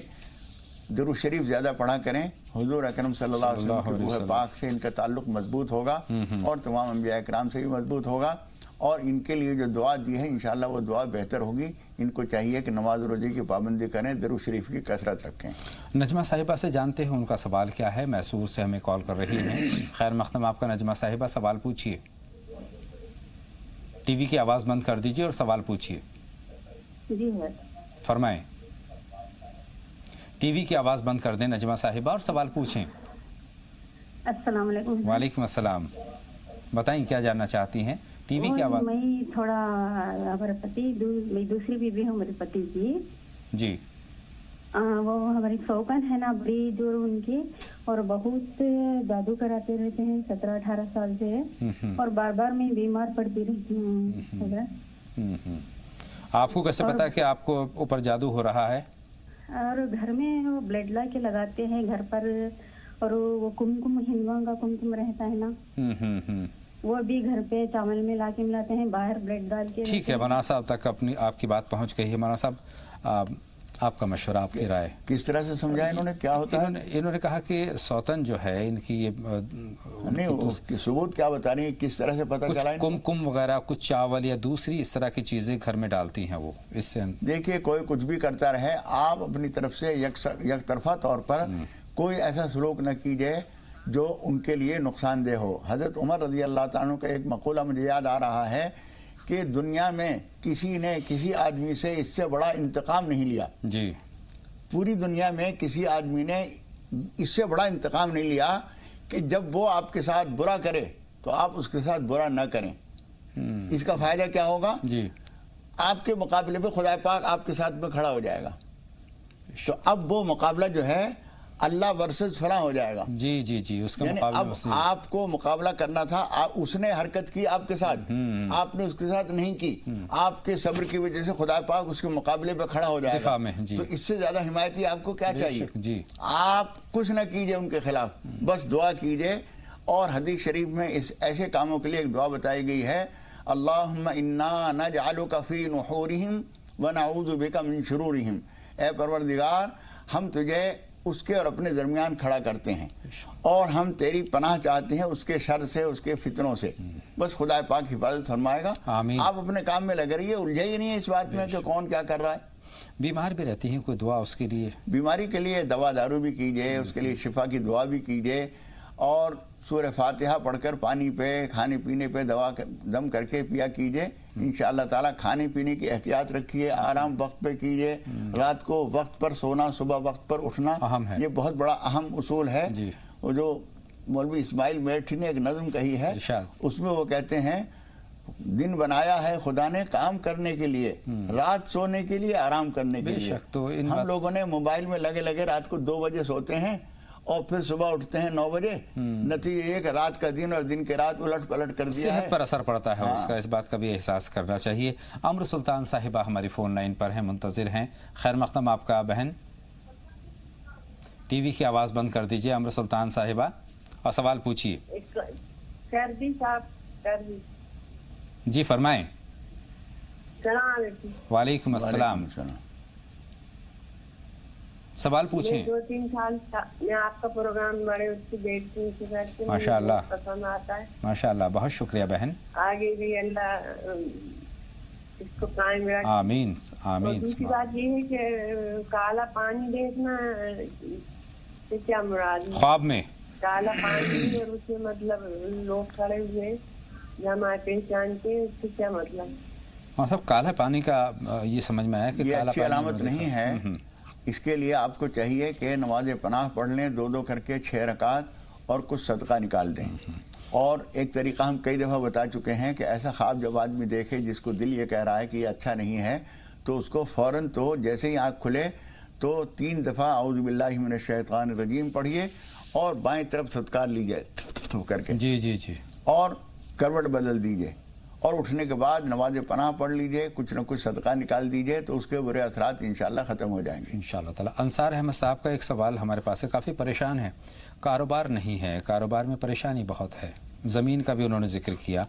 दुरूद शरीफ ज़्यादा पढ़ा करें, हुजूर अकरम सल्लल्लाहु अलैहि वसल्लम की रूह पाक से इनका ताल्लुक़ मजबूत होगा और तमाम अंबिया कराम से भी मजबूत होगा, और इनके लिए जो दुआ दी है इंशाअल्लाह वो दुआ बेहतर होगी। इनको चाहिए कि नमाज रोज़े की पाबंदी करें, दुरूद शरीफ की कसरत रखें। नजमा साहिबा से जानते हैं उनका सवाल क्या है, मैसूर से हमें कॉल कर रही हैं। खैर मक़दम आपका नजमा साहिबा, सवाल पूछिए। टीवी की आवाज़ बंद कर दीजिए और सवाल पूछिए। जी है, फरमाएं। टीवी की आवाज़ बंद कर दें नजमा साहिबा और सवाल पूछें। अस्सलाम वालेकुम। वालेकुम अस्सलाम, बताएं क्या जानना चाहती हैं? टीवी की आवाज़। मैं थोड़ा हमारे पति, मेरी दूसरी बीवी है मेरे पति जी, वो हमारी शौकन है ना, बड़ी जोर उनकी, और बहुत जादू कराते रहते हैं, 17-18 साल से, और बार बार मैं बीमार पड़ती रहती हूँ। आपको कैसे पता है कि आपको ऊपर जादू हो रहा है? और घर में वो ब्लड ला के लगाते हैं घर पर, और वो कुमकुम, हिंदुओं का कुमकुम रहता है ना, वो भी घर पे चावल में ला के मिलाते हैं, बाहर ब्लड डाल के। ठीक है, मौलाना साहब तक आपकी बात पहुंच गई है। मौलाना साहब आपका मशवरा, आपकी राय। किस तरह से समझाया इन्होंने, क्या होता है? इन्होंने कहा कि सौतन जो है इनकी ये नहीं, उसकी सबूत क्या बता रही है, किस तरह से पता चला? कुमकुम वगैरह, कुछ चावल या दूसरी इस तरह की चीजें घर में डालती हैं वो, इससे। देखिए, कोई कुछ भी करता रहे, आप अपनी तरफ से एक तरफा तौर पर कोई ऐसा सलूक न कीजिए जो उनके लिए नुकसानदेह हो। हज़रत उमर रज़ी अल्लाह ताला का एक मक़ूला मुझे याद आ रहा है کہ دنیا میں کسی نے کسی آدمی سے اس سے بڑا انتقام نہیں لیا. جی. پوری دنیا میں کسی آدمی نے اس سے بڑا انتقام نہیں لیا کہ جب وہ آپ کے ساتھ برا کرے تو آپ اس کے ساتھ برا نہ کریں. اس کا فائدہ کیا ہوگا؟ جی. آپ کے مقابلے پہ خدا پاک آپ کے ساتھ میں کھڑا ہو جائے گا. تو اب وہ مقابلہ جو ہے اللہ ورسز فلاں ہو جائے گا. جی جی جی. اس کا یعنی اب آپ کو مقابلہ کرنا تھا، اس نے حرکت کی آپ کے ساتھ، آپ نے اس کے ساتھ نہیں کی، آپ کے صبر کی وجہ سے خدا پاک اس کے مقابلے پہ کھڑا ہو جائے گا. تو اس سے زیادہ حمایتی آپ کو کیا چاہیے؟ جی. آپ کچھ نہ کیجئے ان کے خلاف، بس دعا کیجئے. اور حدیث شریف میں اس ایسے کاموں کے لیے ایک دعا بتائی گئی ہے، اللہم انا نجعلک فی نحورہم ونعوذ بک من شرورہم. اے پروردگار، ہم تجھے اس کے اور اپنے درمیان کھڑا کرتے ہیں اور ہم تیری پناہ چاہتے ہیں اس کے شر سے، اس کے فتنوں سے. بس خدا پاک حفاظت فرمائے گا. آمین. آپ اپنے کام میں لگے رہیے، الجھے ہی نہیں ہے اس بات میں کہ کون کیا کر رہا ہے. بیمار بھی رہتی ہیں، کوئی دعا اس کے لیے؟ بیماری کے لیے دوا دارو بھی کیجئے، اس کے لیے شفا کی دعا بھی کیجئے، اور سورہ فاتحہ پڑھ کر پانی پہ، کھانے پینے پہ دوا دم کر کے پیا کیجئے. انشاءاللہ تعالی کھانے پینے کی احتیاط رکھیے، آرام وقت پہ کیجئے، رات کو وقت پر سونا، صبح وقت پر اٹھنا، یہ بہت بڑا اہم اصول ہے. وہ جو مولوی اسماعیل میٹھی نے ایک نظم کہی ہے، اس میں وہ کہتے ہیں دن بنایا ہے خدا نے کام کرنے کے لیے، رات سونے کے لیے، آرام کرنے کے لیے. تو ہم لوگوں نے موبائل میں لگے رات کو 2 بجے سوتے ہیں اور پھر صبح اٹھتے ہیں 9 بجے. نتیجہ یہ کہ رات کا دن اور دن کے رات الٹ پلٹ کر دیا ہے. صحت پر اثر پڑتا ہے اس کا، اس بات کا بھی احساس کرنا چاہیے. امر سلطان صاحبہ ہماری فون لائن پر ہیں، منتظر ہیں. خیر مقدم آپ کا بہن. ٹی وی کی آواز بند کر دیجئے امر سلطان صاحبہ اور سوال پوچھیے. جی فرمائیں. وعلیکم السلام. سوال پوچھیں. 2-3 سال میں آپ کا پروگرام بڑے اس کی دیکھتی ہوں، ماشاء اللہ پسند آتا ہے. ماشاء اللہ، بہت شکریہ بہن. آگے بھی اللہ اس کو قائم رکھے. آمین آمین. دوسری بات یہ ہے کہ کالا پانی دیکھنا سے کیا مراد ہے؟ خواب میں کالا پانی اور اس میں مطلب لوگ کھڑے ہوئے جمع پہچان کے، اس سے کیا مطلب؟ مطلب کالا پانی کا یہ سمجھ میں آیا کہ یہ کالا اچھی علامت نہیں ہے. اس کے لیے آپ کو چاہیے کہ نماز پناہ پڑھ لیں 2 کر کے 6 رکعت اور کچھ صدقہ نکال دیں. اور ایک طریقہ ہم کئی دفعہ بتا چکے ہیں کہ ایسا خواب جب آدمی دیکھے جس کو دل یہ کہہ رہا ہے کہ یہ اچھا نہیں ہے، تو اس کو فوراً تو جیسے ہی آنکھ کھلے تو 3 دفعہ اعوذ باللہ من الشیطان الرجیم پڑھیے اور بائیں طرف صدقہ لیجئے کر کے. جی جی جی. اور کروٹ بدل دیجئے اور اٹھنے کے بعد نماز پناہ پڑھ لیجئے، کچھ نہ کچھ صدقہ نکال دیجئے، تو اس کے برے اثرات انشاءاللہ ختم ہو جائیں گے انشاءاللہ تعالی. انصار احمد صاحب کا ایک سوال ہمارے پاس ہے، کافی پریشان ہے، کاروبار نہیں ہے، کاروبار میں پریشانی بہت ہے، زمین کا بھی انہوں نے ذکر کیا.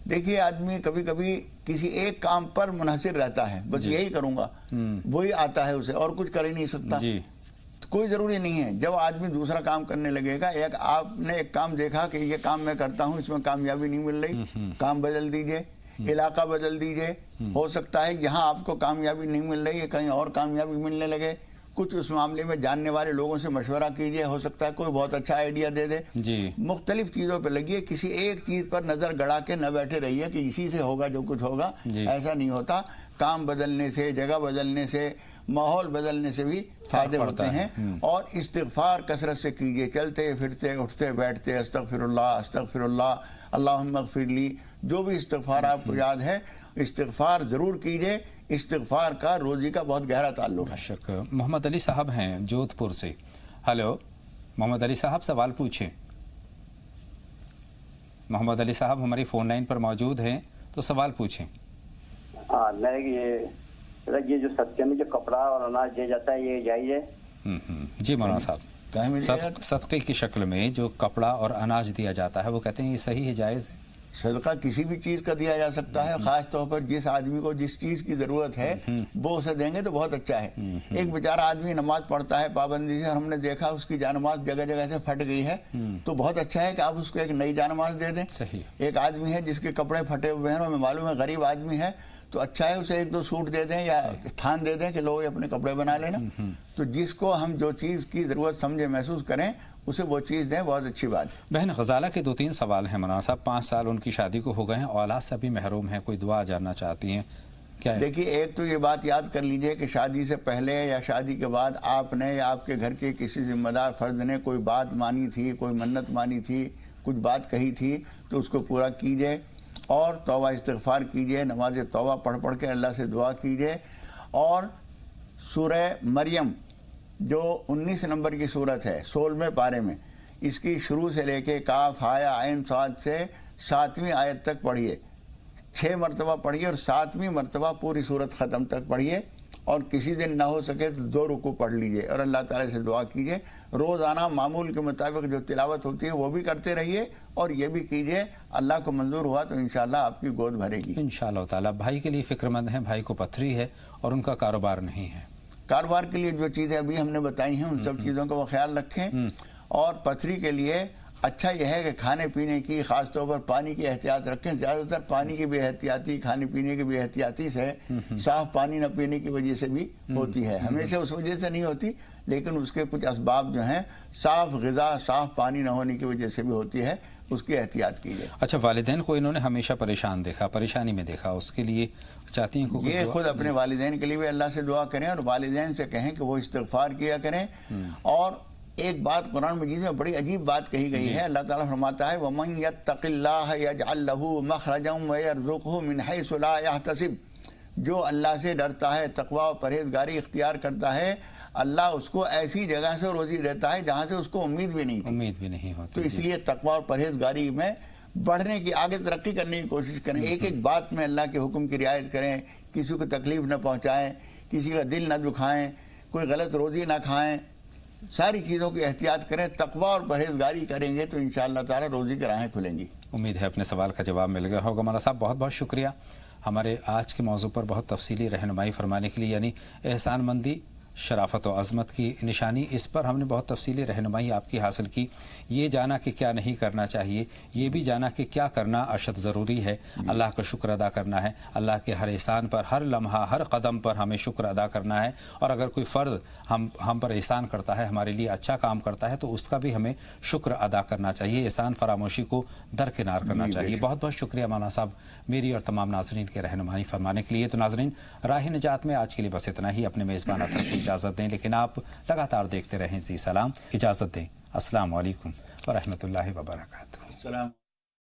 دیکھیے آدمی کبھی کبھی کسی ایک کام پر منحصر رہتا ہے، بس یہی کروں گا، وہی آتا ہے اسے، اور کچھ کر ہی نہیں سکتا. کوئی ضروری نہیں ہے. جب آدمی دوسرا کام کرنے لگے گا، آپ نے ایک کام دیکھا کہ یہ کام میں کرتا ہوں، اس میں کامیابی نہیں مل رہی، کام بدل دیجئے، علاقہ بدل دیجئے. ہو سکتا ہے جہاں آپ کو کامیابی نہیں مل رہی ہے کہیں اور کامیابی ملنے لگے. کچھ اس معاملے میں جاننے والے لوگوں سے مشورہ کیجئے، ہو سکتا ہے کوئی بہت اچھا آئیڈیا دے دے. مختلف چیزوں پہ لگیے، کسی ایک چیز پر نظر گڑا کے نہ بیٹھے رہیے کہ اسی سے ہوگا جو کچھ ہوگا. ایسا نہیں ہوتا. کام بدلنے سے، جگہ بدلنے سے، ماحول بدلنے سے بھی فائدے ہوتے ہیں. اور استغفار کثرت سے کیجئے، چلتے پھرتے اٹھتے بیٹھتے استغفر اللہ استغفر اللہ، اللہم اغفر لی، جو بھی استغفار آپ کو یاد ہے استغفار ضرور کیجئے. استغفار کا روزی کا بہت گہرا تعلق ہے. شک. محمد علی صاحب ہیں جودھ پور سے. ہلو محمد علی صاحب، سوال پوچھیں. محمد علی صاحب ہماری فون لائن پر موجود ہیں تو سوال پوچھیں. یہ جو صدقے میں جو کپڑا اور اناج دیا جاتا ہے یہ جائز ہے؟ جی مولانا صاحب، صدقے کی شکل میں جو کپڑا اور اناج دیا جاتا ہے وہ کہتے ہیں یہ صحیح ہے، جائز ہے؟ صدقہ کسی بھی چیز کا دیا جا سکتا ہے، خاص طور پر جس آدمی کو جس چیز کی ضرورت ہے وہ اسے دیں گے تو بہت اچھا ہے. ایک بیچارہ آدمی نماز پڑھتا ہے پابندی سے اور ہم نے دیکھا اس کی جانماز جگہ جگہ سے پھٹ گئی ہے، تو بہت اچھا ہے کہ آپ اس کو ایک نئی جانماز دے دیں. ایک آدمی ہے جس کے کپڑے پھٹے ہوئے ہیں اور ہمیں معلوم ہے غریب آدمی ہے، تو اچھا ہے اسے 1-2 سوٹ دے دیں یا تھان دے دیں کہ لو یہ اپنے کپڑے بنا لینا. تو جس کو ہم جو چیز کی ضرورت سمجھے محسوس کریں اسے وہ چیز دیں, بہت اچھی بات ہے. بہن غزالہ کے 2-3 سوال ہیں مولانا صاحب. 5 سال ان کی شادی کو ہو گئے ہیں, اولاد سے بھی محروم ہیں, کوئی دعا جاننا چاہتی ہیں کیا ہے؟ دیکھیے ایک تو یہ بات یاد کر لیجئے کہ شادی سے پہلے یا شادی کے بعد آپ نے یا آپ کے گھر کے کسی ذمہ دار فرد نے کوئی بات مانی تھی, کوئی منت مانی تھی, کچھ بات کہی تھی, تو اس کو پورا کیجئے اور توبہ استغفار کیجئے, نماز توبہ پڑھ کے اللہ سے دعا کیجئے. اور سورہ مریم جو 19 نمبر کی سورت ہے 16ویں پارے میں, اس کی شروع سے لے کے کاف ہایا عین صاد سے 7ویں آیت تک پڑھیے. 6 مرتبہ پڑھیے اور 7ویں مرتبہ پوری صورت ختم تک پڑھیے. اور کسی دن نہ ہو سکے تو 2 رکوع پڑھ لیجئے اور اللہ تعالیٰ سے دعا کیجئے. روزانہ معمول کے مطابق جو تلاوت ہوتی ہے وہ بھی کرتے رہیے اور یہ بھی کیجئے, اللہ کو منظور ہوا تو انشاءاللہ آپ کی گود بھرے گی انشاءاللہ تعالیٰ. بھائی کے لیے فکر مند ہیں, بھائی کو پتھری ہے اور ان کا کاروبار نہیں ہے. کاروبار کے لیے جو چیزیں ابھی ہم نے بتائی ہیں ان سب چیزوں کا وہ خیال رکھیں. اور پتھری کے لیے اچھا یہ ہے کہ کھانے پینے کی, خاص طور پر پانی کی احتیاط رکھیں. زیادہ تر پانی کی بھی احتیاطی, کھانے پینے کی بھی احتیاطی سے صاف پانی نہ پینے کی وجہ سے بھی ہوتی ہے. ہمیشہ اس وجہ سے نہیں ہوتی, لیکن اس کے کچھ اسباب جو ہیں صاف غذا, صاف پانی نہ ہونے کی وجہ سے بھی ہوتی ہے, اس کی احتیاط کیجیے. اچھا, والدین کو انہوں نے ہمیشہ پریشان دیکھا, پریشانی میں دیکھا, اس کے لیے چاہتی ہیں کہ یہ خود اپنے والدین کے لیے بھی اللہ سے دعا کریں اور والدین سے کہیں کہ وہ استغفار کیا کریں. اور ایک بات قرآن مجید میں بڑی عجیب بات کہی گئی ہے. اللہ تعالیٰ فرماتا ہے وَمَن يَتَّقِ اللَّهَ يَجْعَلْ لَهُ مَخْرَجًا وَيَرْزُقْهُ مِنْ حَيْثُ لَا يَحْتَسِبُ. جو اللہ سے ڈرتا ہے, تقوی و پرہیزگاری اختیار کرتا ہے, اللہ اس کو ایسی جگہ سے روزی دیتا ہے جہاں سے اس کو امید بھی نہیں ہوتی. تو اس لیے تقوی اور پرہیزگاری میں بڑھنے کی, آگے ترقی کرنے کی کوشش کریں. ایک ایک بات میں اللہ کے حکم کی رعایت کریں, کسی کو تکلیف نہ پہنچائیں, کسی کا دل نہ دکھائیں, کوئی غلط روزی نہ کھائیں, ساری چیزوں کی احتیاط کریں. تقوی اور پرہیزگاری کریں گے تو انشاءاللہ تعالی روزی کی راہیں کھلیں گی. امید ہے اپنے سوال کا جواب مل گیا ہوگا. مولانا صاحب بہت بہت شکریہ ہمارے آج کے موضوع پر بہت تفصیلی رہنمائی فرمانے کے لیے. یعنی احسان مندی شرافت و عظمت کی نشانی, اس پر ہم نے بہت تفصیلی رہنمائی آپ کی حاصل کی. یہ جانا کہ کیا نہیں کرنا چاہیے, یہ بھی جانا کہ کیا کرنا اشد ضروری ہے. اللہ کا شکر ادا کرنا ہے, اللہ کے ہر احسان پر, ہر لمحہ, ہر قدم پر ہمیں شکر ادا کرنا ہے. اور اگر کوئی فرد ہم پر احسان کرتا ہے, ہمارے لیے اچھا کام کرتا ہے, تو اس کا بھی ہمیں شکر ادا کرنا چاہیے. احسان فراموشی کو درکنار کرنا چاہیے. بہت بہت شکریہ مولانا صاحب میری اور تمام ناظرین کے رہنمائی فرمانے کے لیے. تو ناظرین, راہ نجات میں آج کے لیے بس اتنا ہی. اپنے میزبان اطہر کو اجازت دیں, لیکن آپ لگاتار دیکھتے رہیں زی سلام. اجازت دیں. السلام علیکم ورحمۃ اللہ وبرکاتہ.